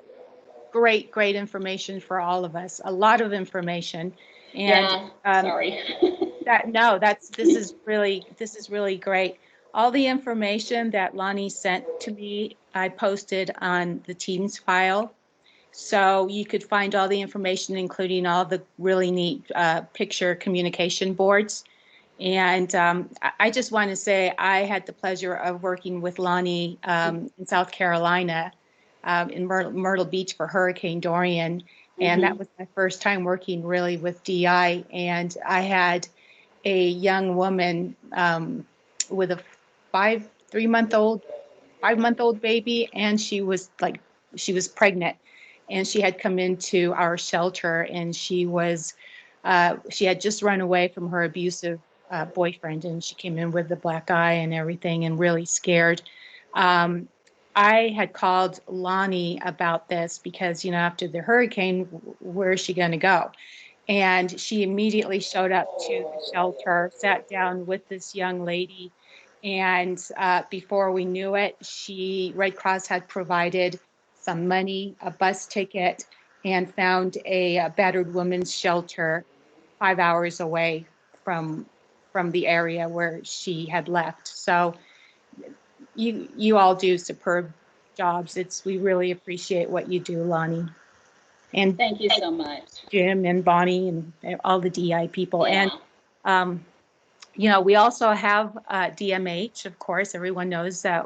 great information for all of us. A lot of information. And yeah, sorry. this is really great. All the information that Lonnie sent to me, I posted on the Teams file. So you could find all the information, including all the really neat picture communication boards. And I just want to say I had the pleasure of working with Lonnie in South Carolina, in Myrtle Beach for Hurricane Dorian. And that was my first time working really with DI. And I had a young woman with a 5-month-old baby, and she was pregnant, and she had come into our shelter, and she had just run away from her abusive boyfriend, and she came in with the black eye and everything, and really scared. I had called Lonnie about this because, after the hurricane, where is she going to go? And she immediately showed up to the shelter, sat down with this young lady. And before we knew it, Red Cross had provided some money, a bus ticket, and found a battered women's shelter 5 hours away from the area where she had left. So you all do superb jobs. We really appreciate what you do, Lonnie. And thank you so much, Jim and Bonnie and all the DI people. Yeah. And we also have DMH. Of course, everyone knows that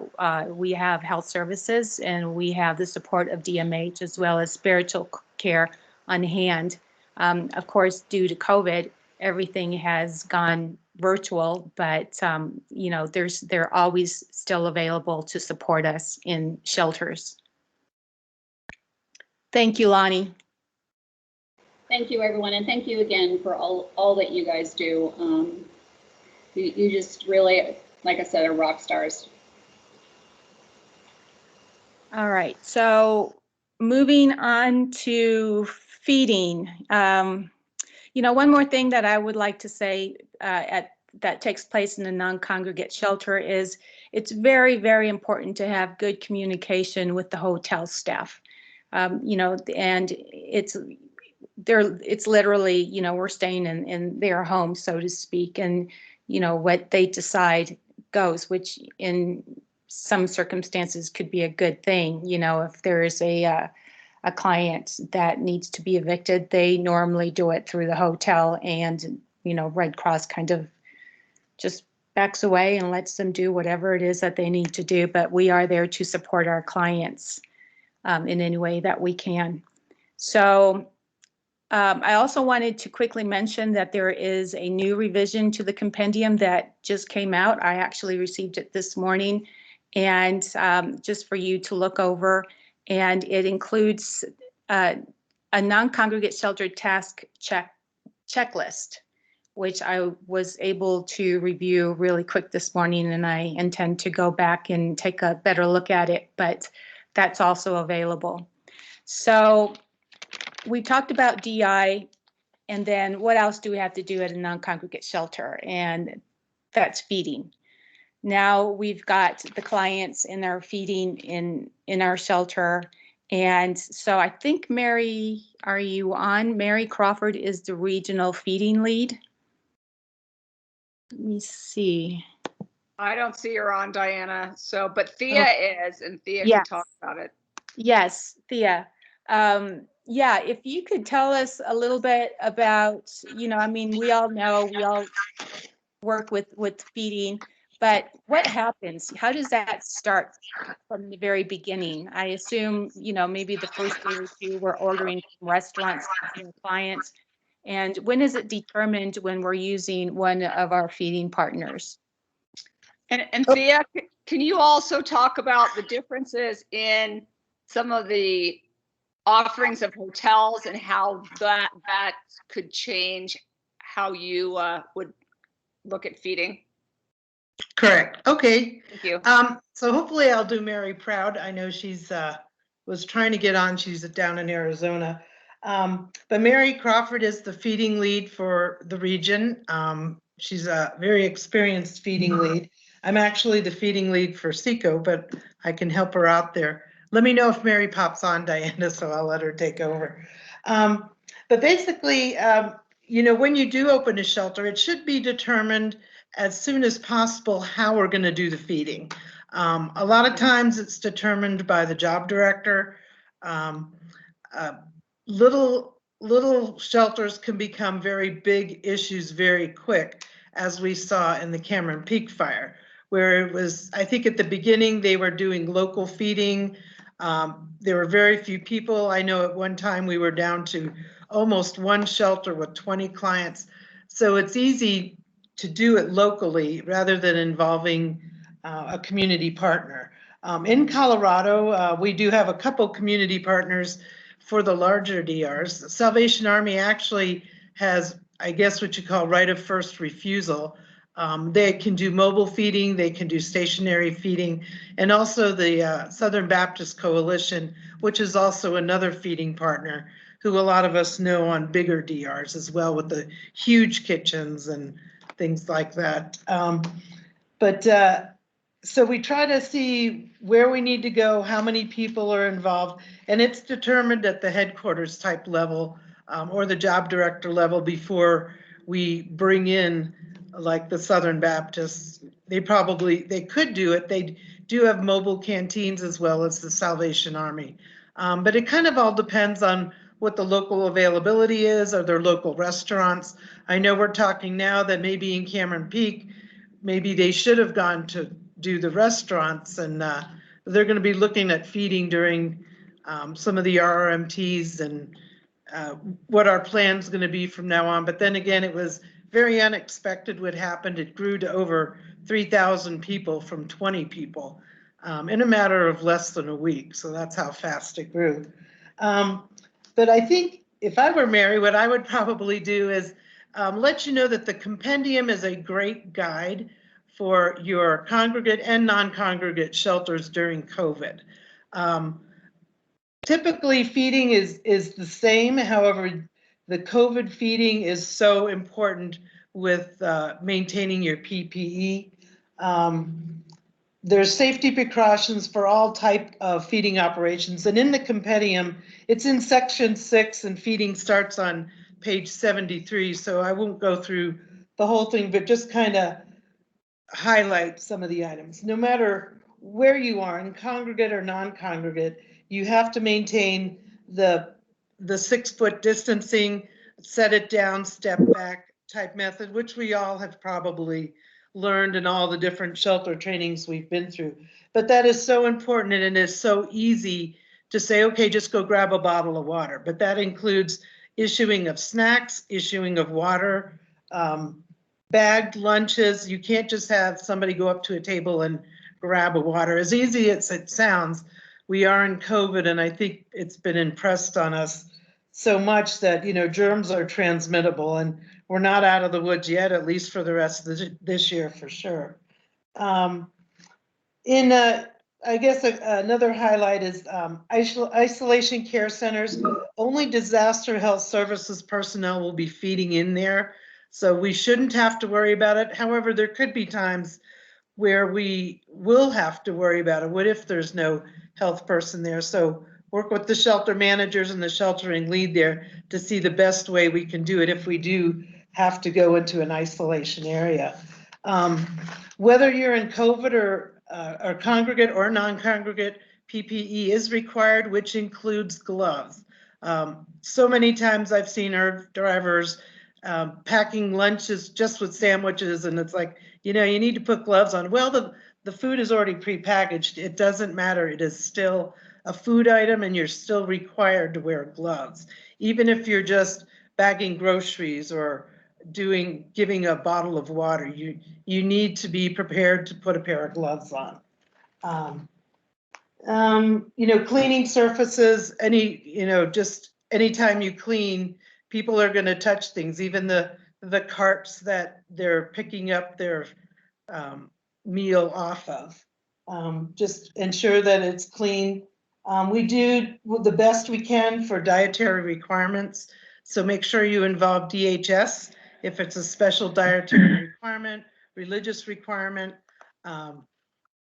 we have health services, and we have the support of DMH, as well as spiritual care on hand. Of course, due to COVID, everything has gone virtual, but they're always still available to support us in shelters. Thank you, Lonnie. Thank you, everyone, and thank you again for all that you guys do. You just really, like I said, are rock stars. All right, so moving on to feeding. One more thing that I would like to say at that takes place in a non-congregate shelter is it's very, very important to have good communication with the hotel staff. You know, and it's literally, you know, we're staying in their home, so to speak, and, you know, what they decide goes, which in some circumstances could be a good thing. You know, if there is a client that needs to be evicted, they normally do it through the hotel, and, you know, Red Cross kind of just backs away and lets them do whatever it is that they need to do. But we are there to support our clients in any way that we can. So I also wanted to quickly mention that there is a new revision to the compendium that just came out. I actually received it this morning, and just for you to look over. And it includes a non-congregate shelter task checklist, which I was able to review really quick this morning, and I intend to go back and take a better look at it, but that's also available. So we talked about DI, and then what else do we have to do at a non-congregate shelter? And that's feeding. Now we've got the clients in their feeding in our shelter. And so I think, Mary, are you on? Mary Crawford is the regional feeding lead. Let me see. I don't see her on, Diana. So, but Thea is, and Thea Yes. can talk about it. Yes, Thea. Yeah, if you could tell us a little bit about, you know, I mean, we all know, we all work with feeding, but what happens? How does that start from the very beginning? I assume, you know, maybe the first day or two we're ordering from restaurants for clients. And when is it determined when we're using one of our feeding partners? And Thea, can you also talk about the differences in some of the offerings of hotels and how that could change how you would look at feeding? Correct. Okay. Thank you. So hopefully I'll do Mary proud. I know she's was trying to get on. She's down in Arizona. But Mary Crawford is the feeding lead for the region. She's a very experienced feeding lead. I'm actually the feeding lead for SECO, but I can help her out there. Let me know if Mary pops on, Diana, so I'll let her take over. But basically, you know, when you do open a shelter, it should be determined as soon as possible how we're going to do the feeding. A lot of times it's determined by the job director. Little shelters can become very big issues very quick, as we saw in the Cameron Peak fire, where it was, I think at the beginning they were doing local feeding. There were very few people. I know at one time we were down to almost one shelter with 20 clients. So it's easy to do it locally rather than involving a community partner. In Colorado, we do have a couple community partners for the larger DRs. Salvation Army actually has, I guess, what you call right of first refusal. They can do mobile feeding, they can do stationary feeding, and also the Southern Baptist Coalition, which is also another feeding partner who a lot of us know on bigger DRs as well, with the huge kitchens and things like that. So we try to see where we need to go, how many people are involved, and it's determined at the headquarters type level or the job director level before we bring in, like the Southern Baptists. They could do it. They do have mobile canteens as well as the Salvation Army. But it kind of all depends on what the local availability is, or their local restaurants. I know we're talking now that maybe in Cameron Peak, maybe they should have gone to do the restaurants, and they're going to be looking at feeding during some of the RRMTs and what our plan's going to be from now on. But then again, it was very unexpected what happened. It grew to over 3,000 people from 20 people in a matter of less than a week. So that's how fast it grew. But I think if I were Mary, what I would probably do is let you know that the compendium is a great guide for your congregate and non-congregate shelters during COVID. Typically feeding is the same. However, the COVID feeding is so important with maintaining your PPE. There's safety precautions for all type of feeding operations, and in the compendium, it's in section 6, and feeding starts on page 73. So I won't go through the whole thing, but just kind of highlight some of the items. No matter where you are, in congregate or non-congregate, you have to maintain the 6-foot distancing, set it down, step back type method, which we all have probably learned in all the different shelter trainings we've been through. But that is so important, and it is so easy to say, okay, just go grab a bottle of water. But that includes issuing of snacks, issuing of water, bagged lunches. You can't just have somebody go up to a table and grab a water. As easy as it sounds, we are in COVID, and I think it's been impressed on us so much that, you know, germs are transmittable, and we're not out of the woods yet, at least for the rest of this year for sure. I guess another highlight is isolation care centers. Only disaster health services personnel will be feeding in there, so we shouldn't have to worry about it. However, there could be times where we will have to worry about it. What if there's no health person there? So work with the shelter managers and the sheltering lead there to see the best way we can do it if we do have to go into an isolation area. Whether you're in COVID or congregate or non-congregate, PPE is required, which includes gloves. So many times I've seen our drivers packing lunches just with sandwiches, and it's like, you know, you need to put gloves on. Well, the food is already prepackaged. It doesn't matter. It is still a food item, and you're still required to wear gloves. Even if you're just bagging groceries or giving a bottle of water, you need to be prepared to put a pair of gloves on. You know, cleaning surfaces, just anytime you clean, people are going to touch things, even the carts that they're picking up their meal off of. Just ensure that it's clean. We do the best we can for dietary requirements. So make sure you involve DHS if it's a special dietary requirement, religious requirement.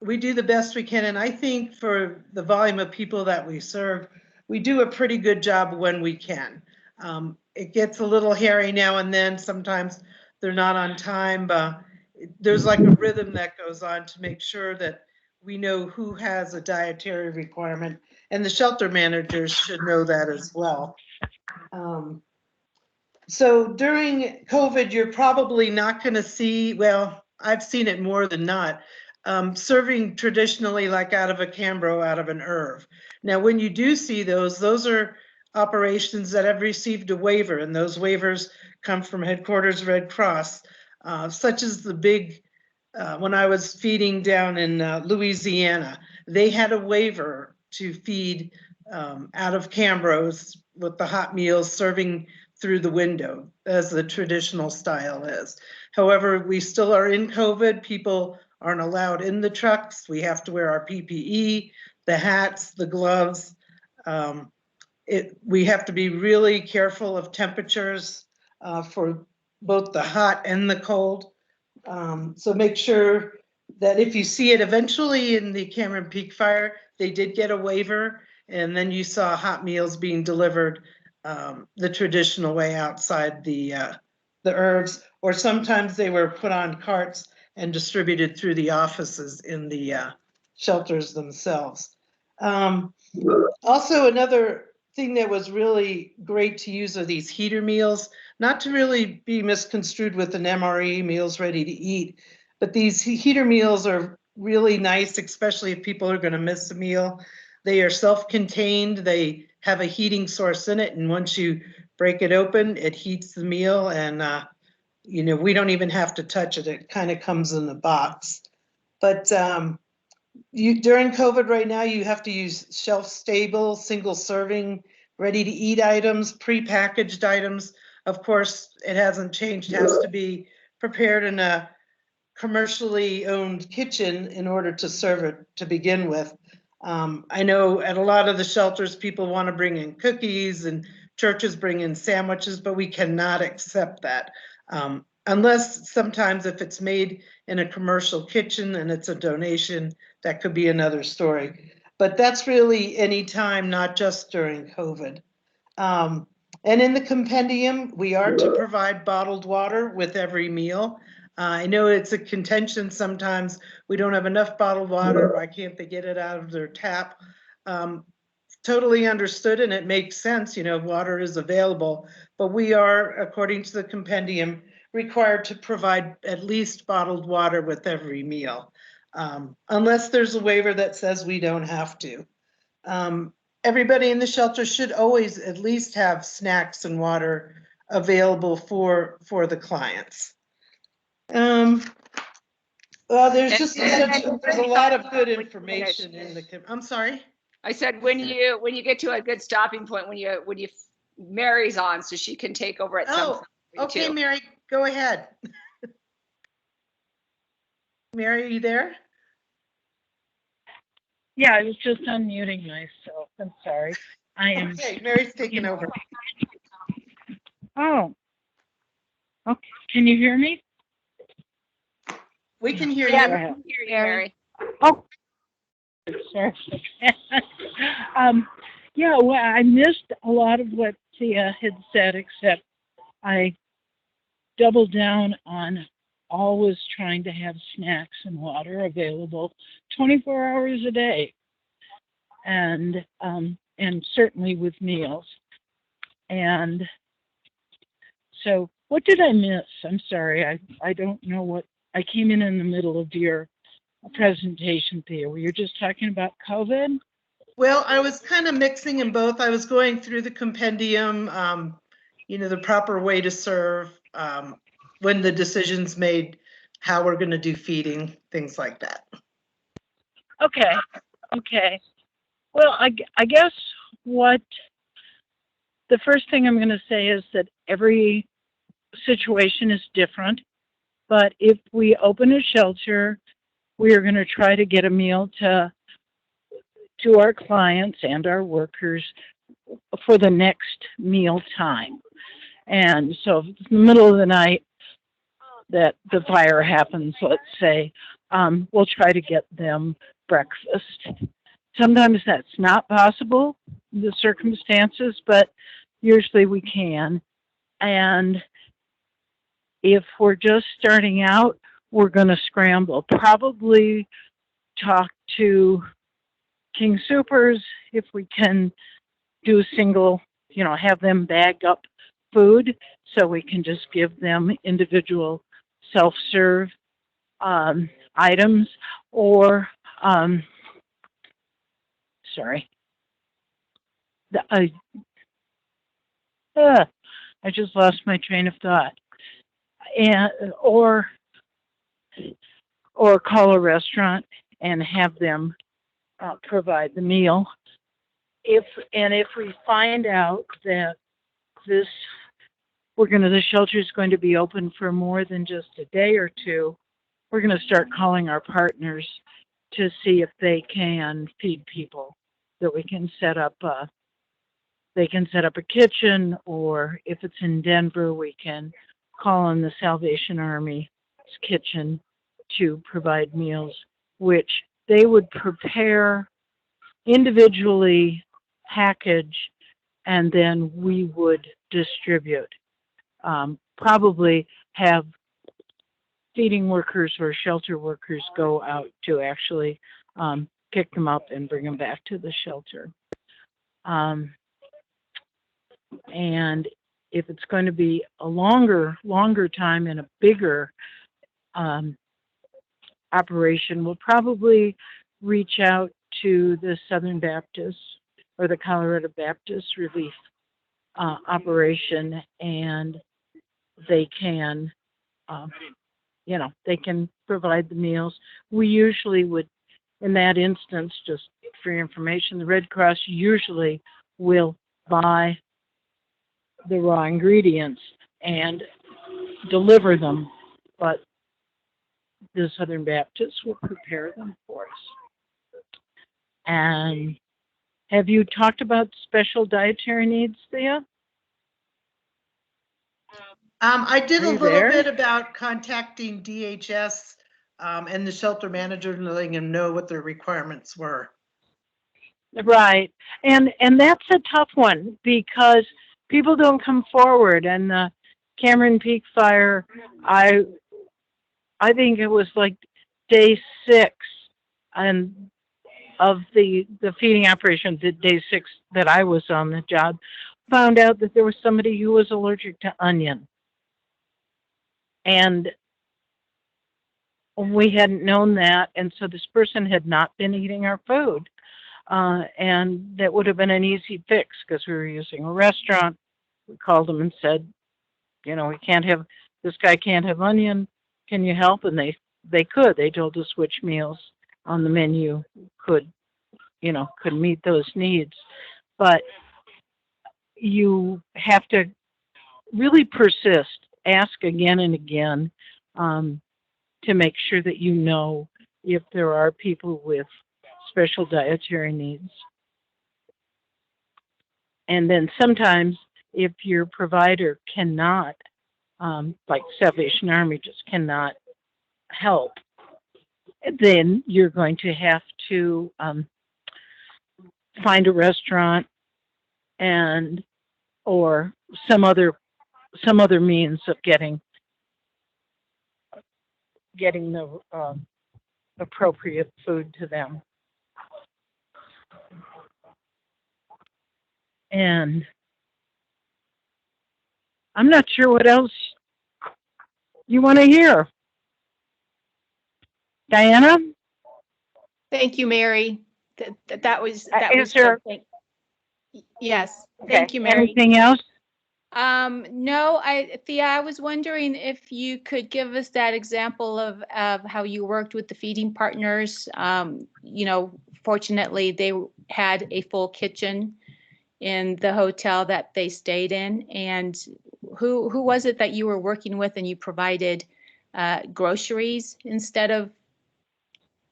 We do the best we can. And I think for the volume of people that we serve, we do a pretty good job when we can. It gets a little hairy now and then. Sometimes they're not on time, but there's like a rhythm that goes on to make sure that we know who has a dietary requirement, and the shelter managers should know that as well. So during COVID, you're probably not going to see, well, I've seen it more than not, serving traditionally like out of a Cambro, out of an Irv. Now, when you do see those are operations that have received a waiver, and those waivers come from Headquarters Red Cross, such as the big, when I was feeding down in Louisiana, they had a waiver to feed out of Cambros with the hot meals serving through the window, as the traditional style is. However, we still are in COVID. People aren't allowed in the trucks. We have to wear our PPE, the hats, the gloves. We have to be really careful of temperatures for both the hot and the cold. So make sure that if you see it eventually in the Cameron Peak fire, they did get a waiver, and then you saw hot meals being delivered the traditional way outside the Irvs, or sometimes they were put on carts and distributed through the offices in the shelters themselves. Also, another thing that was really great to use are these heater meals, not to really be misconstrued with an MRE, meals ready to eat, but these heater meals are really nice, especially if people are going to miss a meal. They are self-contained. They have a heating source in it, and once you break it open, it heats the meal, and you know, we don't even have to touch it. It kind of comes in the box. But during COVID right now, you have to use shelf-stable, single-serving, ready-to-eat items, pre-packaged items. Of course, it hasn't changed. It has to be prepared in a commercially owned kitchen in order to serve it to begin with. I know at a lot of the shelters, people want to bring in cookies, and churches bring in sandwiches, but we cannot accept that. Unless sometimes if it's made in a commercial kitchen and it's a donation, that could be another story. But that's really any time, not just during COVID. And in the compendium, we are to provide bottled water with every meal. I know it's a contention sometimes, we don't have enough bottled water, why can't they get it out of their tap? Totally understood, and it makes sense, you know, water is available, but we are, according to the compendium, required to provide at least bottled water with every meal, unless there's a waiver that says we don't have to. Everybody in the shelter should always at least have snacks and water available for the clients. Well, there's just there's a lot of good information in the, I'm sorry. I said, when you get to a good stopping point, when Mary's on, so she can take over at some Oh, point. for you okay, too. Mary, go ahead. Mary, are you there? Yeah, I was just unmuting myself. I'm sorry. I am. Okay, Mary's taking over. Oh. Okay. Can you hear me? We can hear Yeah, you. Go ahead. Hear you, Mary. Oh. Sorry. Yeah, well, I missed a lot of what Thea had said, except I doubled down on always trying to have snacks and water available 24 hours a day, and certainly with meals. And so, what did I miss? I'm sorry, I don't know what. I came in the middle of your presentation, Thea. Were you just talking about COVID? Well, I was kind of mixing in both. I was going through the compendium, you know, the proper way to serve, when the decision's made, how we're going to do feeding, things like that. Okay. Okay. Well, I guess what the first thing I'm going to say is that every situation is different, but if we open a shelter, we are going to try to get a meal to our clients and our workers for the next meal time. And so if it's in the middle of the night that the fire happens, let's say, we'll try to get them breakfast. Sometimes that's not possible, the circumstances, but usually we can. And if we're just starting out, we're going to scramble. Probably talk to King Soopers if we can do single, you know, have them bag up food so we can just give them individual self-serve items, or I just lost my train of thought. And or call a restaurant and have them provide the meal. If we find out that the shelter is going to be open for more than just a day or two, we're going to start calling our partners to see if they can feed people, that we can set up they can set up a kitchen, or if it's in Denver, we can call on the Salvation Army's kitchen to provide meals, which they would prepare individually, package, and then we would distribute. Probably have feeding workers or shelter workers go out to actually pick them up and bring them back to the shelter. And if it's going to be a longer time and a bigger operation, we'll probably reach out to the Southern Baptist or the Colorado Baptist Relief operation, and they can, they can provide the meals. We usually would, in that instance, just for your information, the Red Cross usually will buy the raw ingredients and deliver them, but the Southern Baptists will prepare them for us. And have you talked about special dietary needs, Thea? I did Are a you little there? bit about contacting DHS and the shelter manager and letting them know what their requirements were. Right. And that's a tough one because people don't come forward. And the Cameron Peak fire, I think it was like day 6 and of the feeding operation, the day 6 that I was on the job, found out that there was somebody who was allergic to onion. And we hadn't known that, and so this person had not been eating our food. And that would have been an easy fix because we were using a restaurant. We called them and said, you know, this guy can't have onion. Can you help? And they could. They told us which meals on the menu could meet those needs. But you have to really persist, ask again and again, to make sure that you know if there are people with special dietary needs. And then sometimes if your provider cannot, like Salvation Army just cannot help, then you're going to have to find a restaurant or some other means of getting the appropriate food to them. And I'm not sure what else you want to hear. Diana? Thank you, Mary. That was Is there- good. Yes, Okay. thank you, Mary. Anything else? No, Thea, I was wondering if you could give us that example of how you worked with the feeding partners. Fortunately, they had a full kitchen in the hotel that they stayed in. And who was it that you were working with and you provided groceries instead of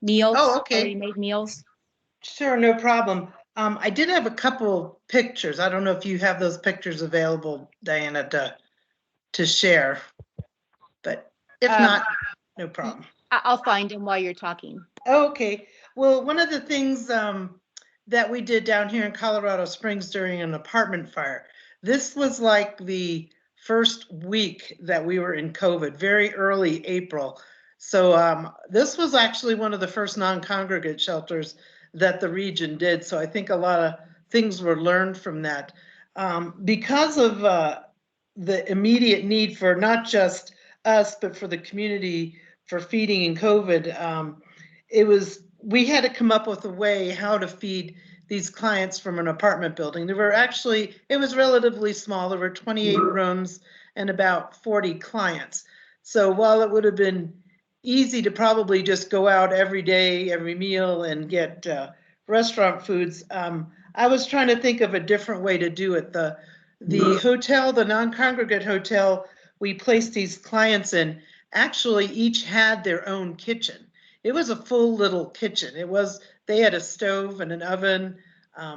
meals? Oh, okay. Already made meals? Sure, no problem. I did have a couple pictures. I don't know if you have those pictures available, Diana, to share, but if not, no problem. I'll find them while you're talking. Okay. Well, one of the things that we did down here in Colorado Springs during an apartment fire, this was like the first week that we were in COVID, very early April. So this was actually one of the first non-congregate shelters that the region did. So I think a lot of things were learned from that. Because of the immediate need for not just us, but for the community for feeding in COVID, we had to come up with a way how to feed these clients from an apartment building. It was relatively small. There were 28 rooms and about 40 clients. So while it would have been easy to probably just go out every day, every meal and get restaurant foods, I was trying to think of a different way to do it. The hotel, the non-congregate hotel we placed these clients in, actually each had their own kitchen. It was a full little kitchen. They had a stove and an oven.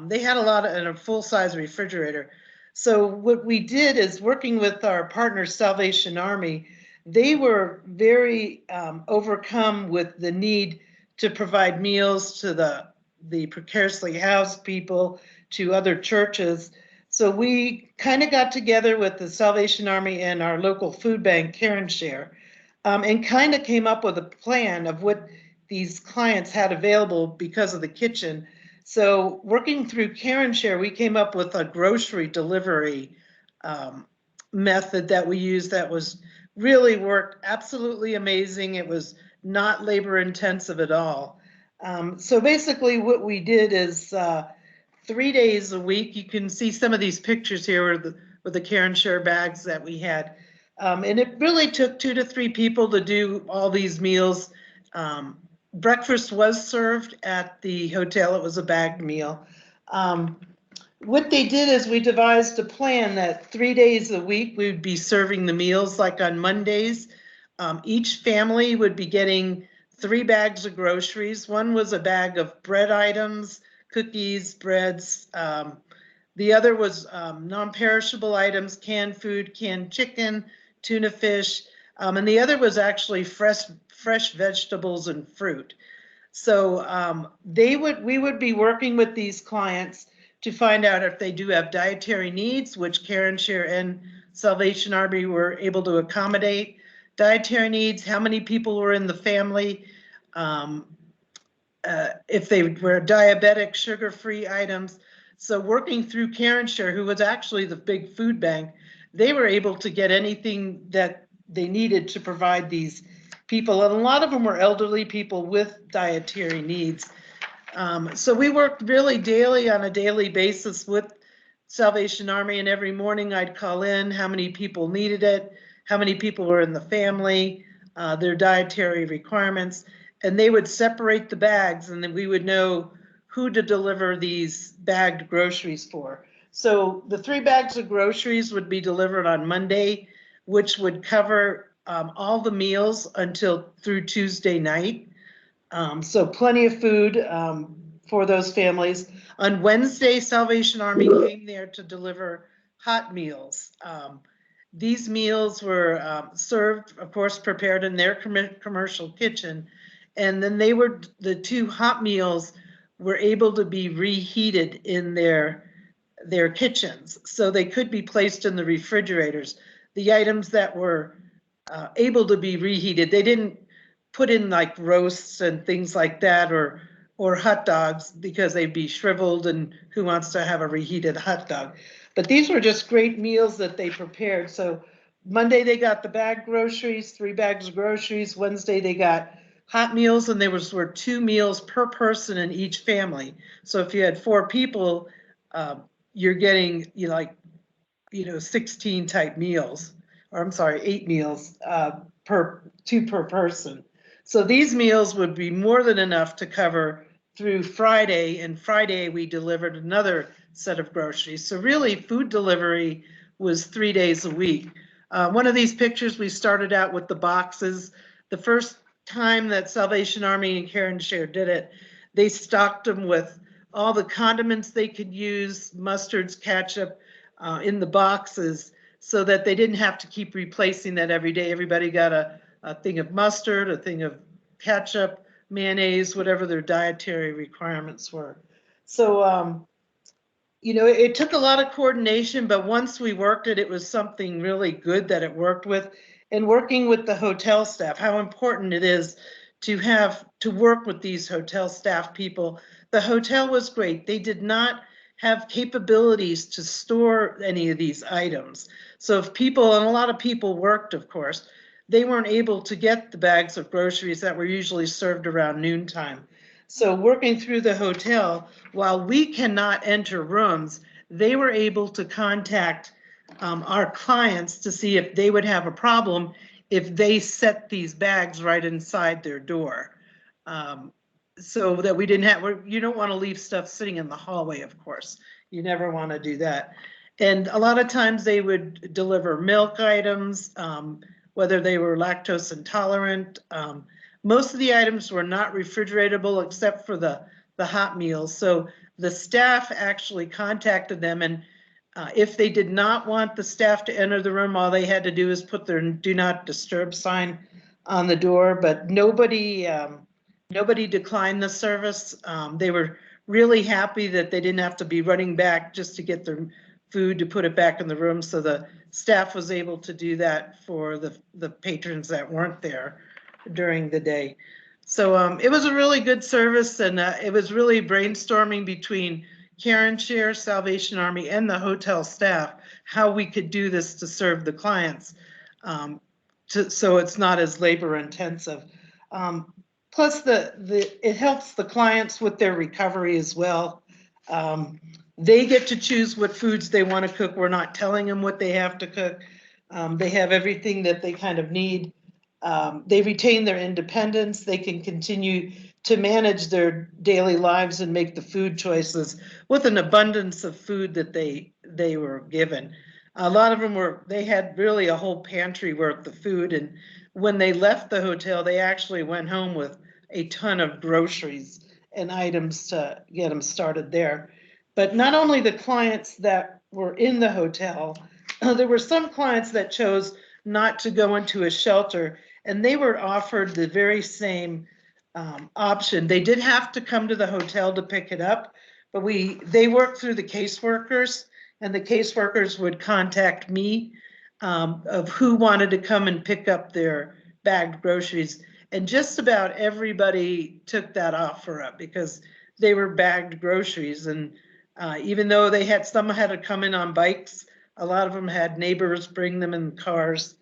They had and a full-size refrigerator. So what we did is, working with our partner Salvation Army, they were very overcome with the need to provide meals to the precariously housed people, to other churches. So we kind of got together with the Salvation Army and our local food bank, Care and Share, and kind of came up with a plan of what these clients had available because of the kitchen. So working through Care and Share, we came up with a grocery delivery method that we used that really worked absolutely amazing. It was not labor intensive at all. So basically what we did is 3 days a week. You can see some of these pictures here with the Care and Share bags that we had. And it really took 2 to 3 people to do all these meals. Breakfast was served at the hotel. It was a bagged meal. What they did is we devised a plan that 3 days a week we would be serving the meals. Like on Mondays, each family would be getting 3 bags of groceries. One was a bag of bread items, cookies, breads. The other was non-perishable items, canned food, canned chicken, tuna fish, and the other was actually fresh vegetables and fruit. So we would be working with these clients to find out if they do have dietary needs, which CareNShare and Salvation Army were able to accommodate. Dietary needs, how many people were in the family, if they were diabetic, sugar-free items. So working through CareNShare, who was actually the big food bank, they were able to get anything that they needed to provide these people. And a lot of them were elderly people with dietary needs. So we worked really daily on a daily basis with Salvation Army, and every morning I'd call in how many people needed it, how many people were in the family, their dietary requirements, and they would separate the bags, and then we would know who to deliver these bagged groceries for. So the 3 bags of groceries would be delivered on Monday, which would cover all the meals until through Tuesday night. So plenty of food for those families. On Wednesday, Salvation Army came there to deliver hot meals. These meals were served, of course, prepared in their commercial kitchen. And then the 2 hot meals were able to be reheated in their kitchens. So they could be placed in the refrigerators. The items that were able to be reheated, they didn't put in like roasts and things like that, or hot dogs, because they'd be shriveled, and who wants to have a reheated hot dog? But these were just great meals that they prepared. So Monday they got the bagged groceries, 3 bags of groceries. Wednesday they got hot meals, and there were 2 meals per person in each family. So if you had 4 people, you're getting 16 type meals, or I'm sorry, 8 meals per 2 per person. So these meals would be more than enough to cover through Friday, and Friday we delivered another set of groceries. So really food delivery was 3 days a week. One of these pictures, we started out with the boxes. The first time that Salvation Army and CareNShare did it, they stocked them with all the condiments they could use, mustards, ketchup, in the boxes, so that they didn't have to keep replacing that every day. Everybody got a thing of mustard, a thing of ketchup, mayonnaise, whatever their dietary requirements were. So, it took a lot of coordination, but once we worked it, it was something really good that it worked with. And working with the hotel staff, how important it is to work with these hotel staff people. The hotel was great. They did not have capabilities to store any of these items. So if people, and a lot of people worked, of course, they weren't able to get the bags of groceries that were usually served around noontime. So working through the hotel, while we cannot enter rooms, they were able to contact our clients to see if they would have a problem if they set these bags right inside their door. So that we didn't have, you don't want to leave stuff sitting in the hallway, of course. You never want to do that. And a lot of times they would deliver milk items, whether they were lactose intolerant. Most of the items were not refrigeratable except for the hot meals. So the staff actually contacted them, and if they did not want the staff to enter the room, all they had to do is put their do not disturb sign on the door. But nobody declined the service. They were really happy that they didn't have to be running back just to get their food to put it back in the room. So the staff was able to do that for the patrons that weren't there during the day. So it was a really good service, and it was really brainstorming between CareNShare, Salvation Army, and the hotel staff how we could do this to serve the clients, so it's not as labor intensive. Plus, it helps the clients with their recovery as well. They get to choose what foods they want to cook. We're not telling them what they have to cook. They have everything that they kind of need. They retain their independence. They can continue to manage their daily lives and make the food choices with an abundance of food that they were given. A lot of them they had really a whole pantry worth of food, and when they left the hotel, they actually went home with a ton of groceries and items to get them started there. But not only the clients that were in the hotel, there were some clients that chose not to go into a shelter, and they were offered the very same option. They did have to come to the hotel to pick it up, but they worked through the caseworkers, and the caseworkers would contact me of who wanted to come and pick up their bagged groceries. And just about everybody took that offer up because they were bagged groceries. And even though some had to come in on bikes, a lot of them had neighbors bring them in cars,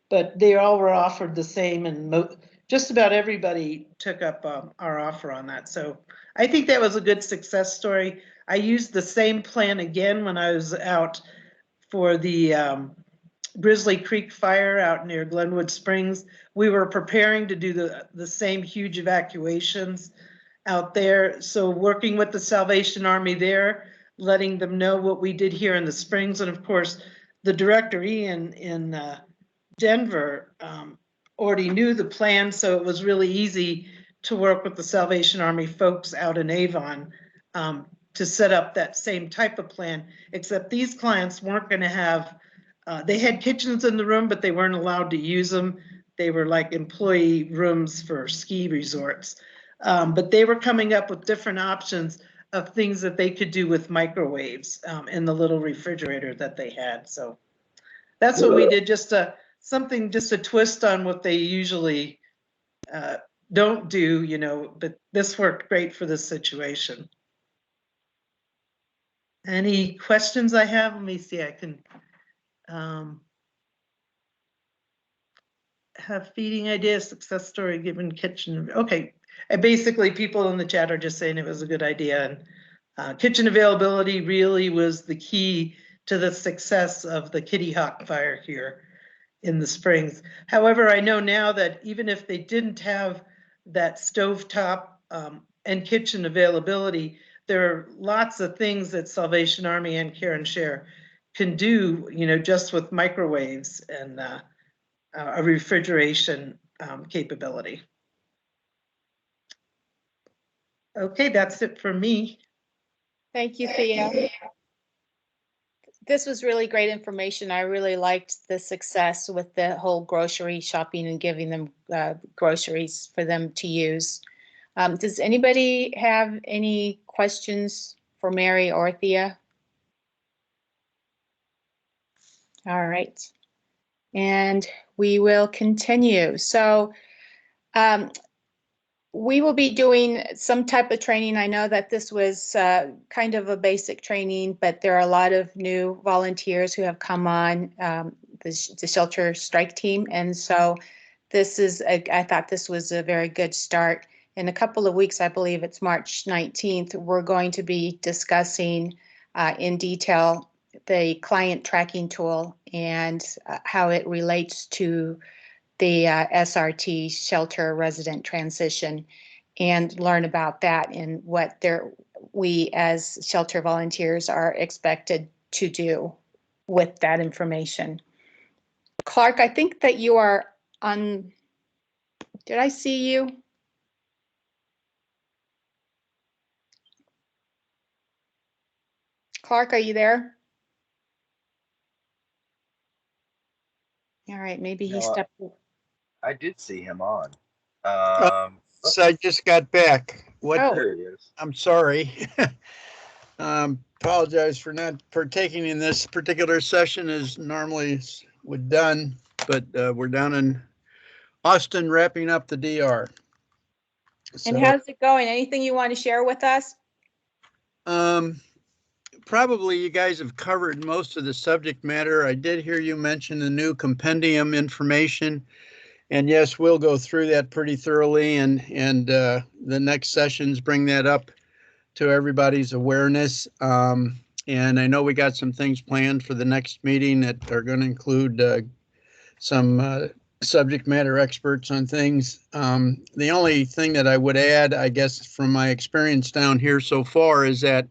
but they all were offered the same, and just about everybody took up our offer on that. So I think that was a good success story. I used the same plan again when I was out for the Grizzly Creek fire out near Glenwood Springs. We were preparing to do the same huge evacuations out there. So working with the Salvation Army there, letting them know what we did here in the Springs. And of course, the director, Ian, in Denver already knew the plan. So it was really easy to work with the Salvation Army folks out in Avon to set up that same type of plan, except these clients weren't going to have, they had kitchens in the room, but they weren't allowed to use them. They were like employee rooms for ski resorts. But they were coming up with different options of things that they could do with microwaves in the little refrigerator that they had. So that's what we did, just a twist on what they usually don't do, but this worked great for this situation. Any questions I have? Let me see, I can have feeding ideas, success story, given kitchen. Okay, and basically people in the chat are just saying it was a good idea, and kitchen availability really was the key to the success of the Kitty Hawk fire here in the Springs. However, I know now that even if they didn't have that stovetop and kitchen availability, there are lots of things that Salvation Army and Care and Share can do, just with microwaves and a refrigeration capability. Okay, that's it for me. Thank you, Thea. This was really great information. I really liked the success with the whole grocery shopping and giving them groceries for them to use. Does anybody have any questions for Mary or Thea? All right. And we will continue. So we will be doing some type of training. I know that this was kind of a basic training, but there are a lot of new volunteers who have come on the shelter strike team. And so I thought this was a very good start. In a couple of weeks, I believe it's March 19th, we're going to be discussing in detail the client tracking tool and how it relates to the SRT shelter resident transition, and learn about that and what we as shelter volunteers are expected to do with that information. Clark, I think that you are on, did I see you? Clark, are you there? All right, maybe he stepped. I did see him on. So I just got back. Oh. There he is. I'm sorry. Apologize for not partaking in this particular session as normally would done, but we're down in Austin wrapping up the DR. And how's it going? Anything you want to share with us? Probably you guys have covered most of the subject matter. I did hear you mention the new compendium information. And yes, we'll go through that pretty thoroughly, and the next sessions bring that up to everybody's awareness. And I know we got some things planned for the next meeting that are going to include some subject matter experts on things. The only thing that I would add, I guess, from my experience down here so far is that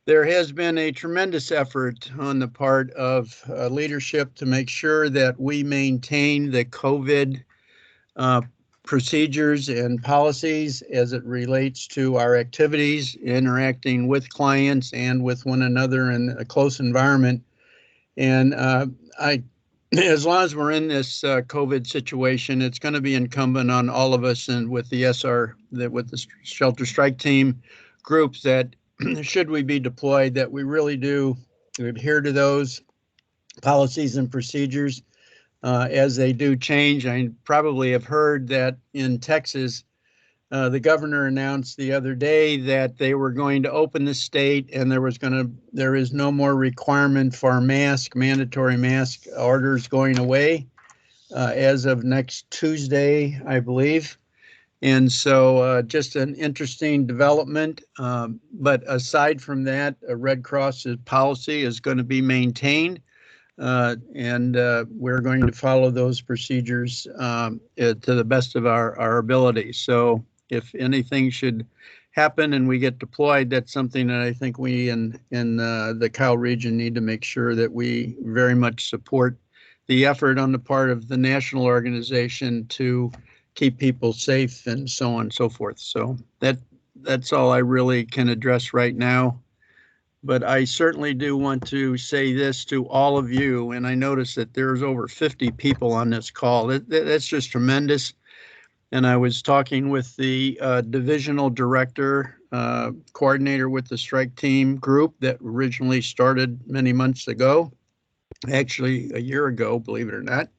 there has been a tremendous effort on the part of leadership to make sure that we maintain the COVID procedures and policies as it relates to our activities, interacting with clients and with one another in a close environment. And I as long as we're in this COVID situation, it's going to be incumbent on all of us and with the with the shelter strike team groups that should we be deployed, that we really do adhere to those policies and procedures as they do change. I probably have heard that in Texas, the governor announced the other day that they were going to open the state and there is no more requirement for mandatory mask orders going away as of next Tuesday, I believe. And so just an interesting development. But aside from that, Red Cross's policy is going to be maintained. And we're going to follow those procedures to the best of our ability. So if anything should happen and we get deployed, that's something that I think we in the Cal region need to make sure that we very much support the effort on the part of the national organization to keep people safe and so on and so forth. So that's all I really can address right now. But I certainly do want to say this to all of you, and I noticed that there's over 50 people on this call. That's just tremendous. And I was talking with the divisional director, coordinator with the strike team group that originally started many months ago, actually a year ago, believe it or not.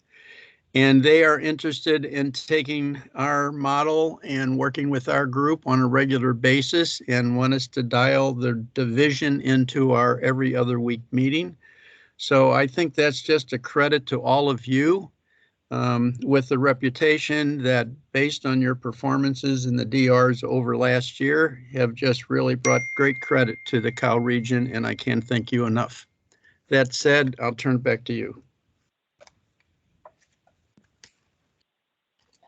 And they are interested in taking our model and working with our group on a regular basis and want us to dial the division into our every other week meeting. So I think that's just a credit to all of you. With the reputation that based on your performances in the DRs over last year have just really brought great credit to the Cal region, and I can't thank you enough. That said, I'll turn it back to you.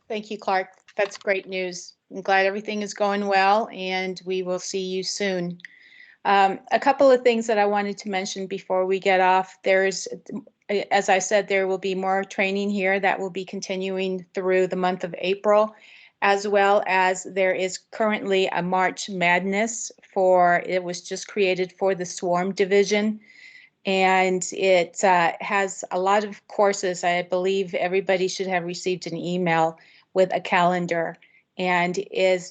Thank you, Clark. That's great news. I'm glad everything is going well, and we will see you soon. A couple of things that I wanted to mention before we get off. As I said, there will be more training here that will be continuing through the month of April, as well as there is currently a March Madness it was just created for the Swarm Division. And it has a lot of courses. I believe everybody should have received an email with a calendar. And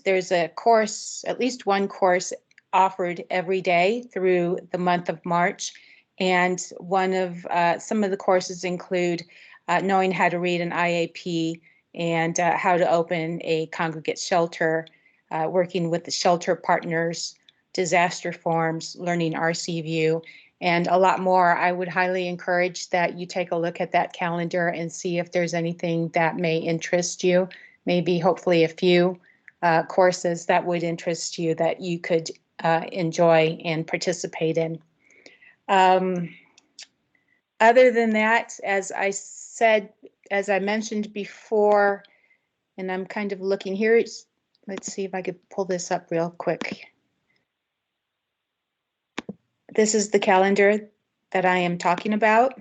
there's a course, at least one course offered every day through the month of March. And some of the courses include knowing how to read an IAP and how to open a congregate shelter, working with the shelter partners, disaster forms, learning RCView, and a lot more. I would highly encourage that you take a look at that calendar and see if there's anything that may interest you, maybe hopefully a few courses that would interest you that you could enjoy and participate in. Other than that, as I mentioned before, and I'm kind of looking here, let's see if I could pull this up real quick. This is the calendar that I am talking about.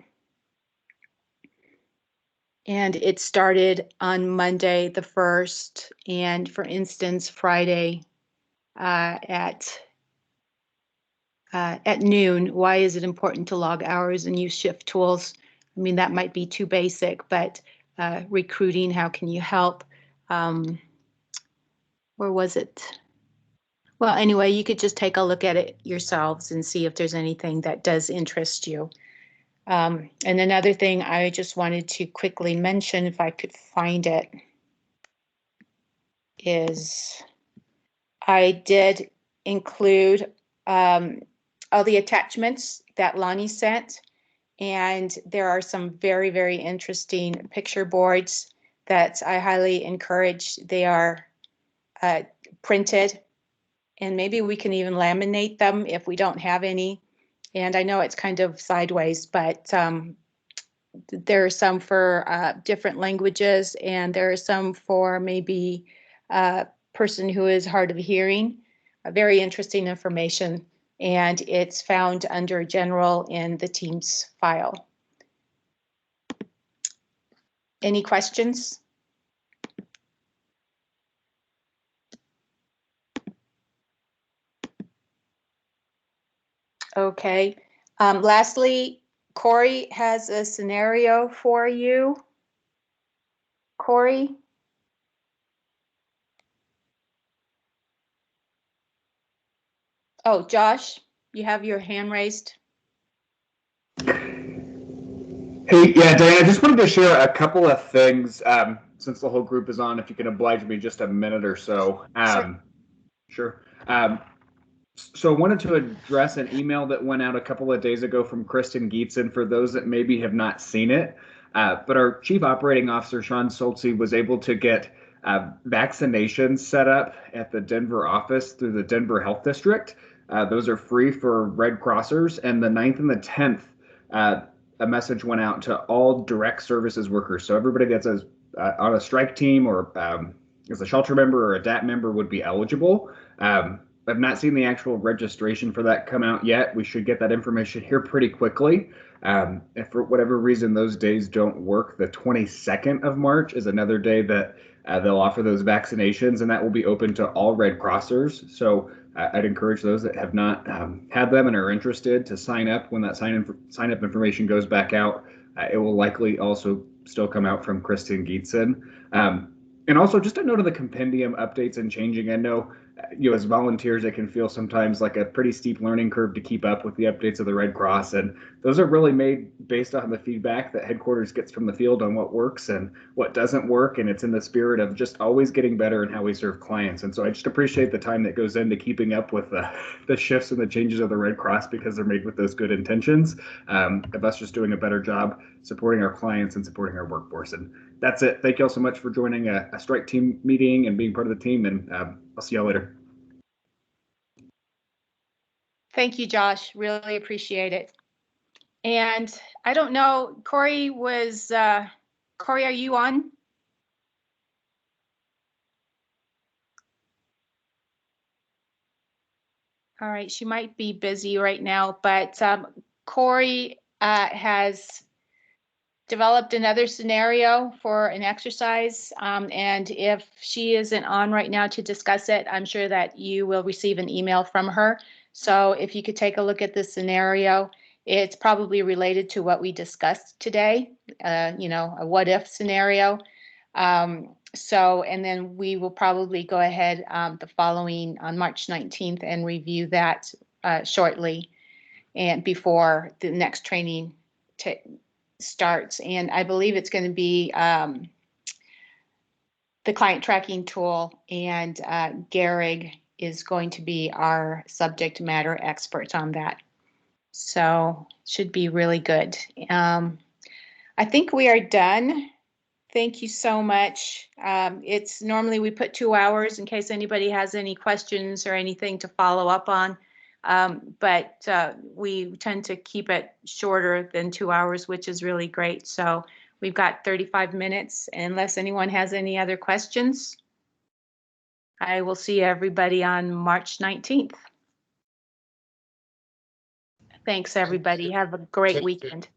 And it started on Monday the 1st, and for instance, Friday at noon. Why is it important to log hours and use shift tools? I mean, that might be too basic, but recruiting, how can you help? Where was it? Well, anyway, you could just take a look at it yourselves and see if there's anything that does interest you. And another thing I just wanted to quickly mention, if I could find it, is I did include all the attachments that Lonnie sent, and there are some very, very interesting picture boards that I highly encourage. They are printed, and maybe we can even laminate them if we don't have any. And I know it's kind of sideways, but there are some for different languages, and there are some for maybe a person who is hard of hearing. Very interesting information, and it's found under General in the Teams file. Any questions? Okay. Lastly, Corey has a scenario for you. Corey? Oh, Josh, you have your hand raised. Hey, yeah, Diane, I just wanted to share a couple of things since the whole group is on, if you can oblige me just a minute or so. Sure. So I wanted to address an email that went out a couple of days ago from Kristen Geetson for those that maybe have not seen it. But our Chief Operating Officer, Sean Soltze, was able to get vaccinations set up at the Denver office through the Denver Health District. Those are free for Red Crossers. And the 9th and the 10th, a message went out to all direct services workers. So everybody that's on a strike team or as a shelter member or a DAT member would be eligible. I've not seen the actual registration for that come out yet. We should get that information here pretty quickly. If for whatever reason those days don't work, the 22nd of March is another day that they'll offer those vaccinations, and that will be open to all Red Crossers. So I'd encourage those that have not had them and are interested to sign up when that sign up information goes back out. It will likely also still come out from Kristen Geetson. And also just a note of the compendium updates and changing. I know, as volunteers, it can feel sometimes like a pretty steep learning curve to keep up with the updates of the Red Cross. And those are really made based on the feedback that headquarters gets from the field on what works and what doesn't work. And it's in the spirit of just always getting better in how we serve clients. And so I just appreciate the time that goes into keeping up with the shifts and the changes of the Red Cross, because they're made with those good intentions of us just doing a better job supporting our clients and supporting our workforce. And that's it. Thank you all so much for joining a strike team meeting and being part of the team. And I'll see y'all later. Thank you, Josh. Really appreciate it. And I don't know, Corey, are you on? All right, she might be busy right now, but Corey has developed another scenario for an exercise. And if she isn't on right now to discuss it, I'm sure that you will receive an email from her. So if you could take a look at this scenario, it's probably related to what we discussed today, a what if scenario. And then we will probably go ahead the following on March 19th and review that shortly and before the next training starts. And I believe it's going to be the client tracking tool, and Gehrig is going to be our subject matter expert on that. So should be really good. I think we are done. Thank you so much. It's normally we put 2 hours in case anybody has any questions or anything to follow up on. But we tend to keep it shorter than 2 hours, which is really great. So we've got 35 minutes, unless anyone has any other questions. I will see everybody on March 19th. Thanks, everybody. Have a great weekend.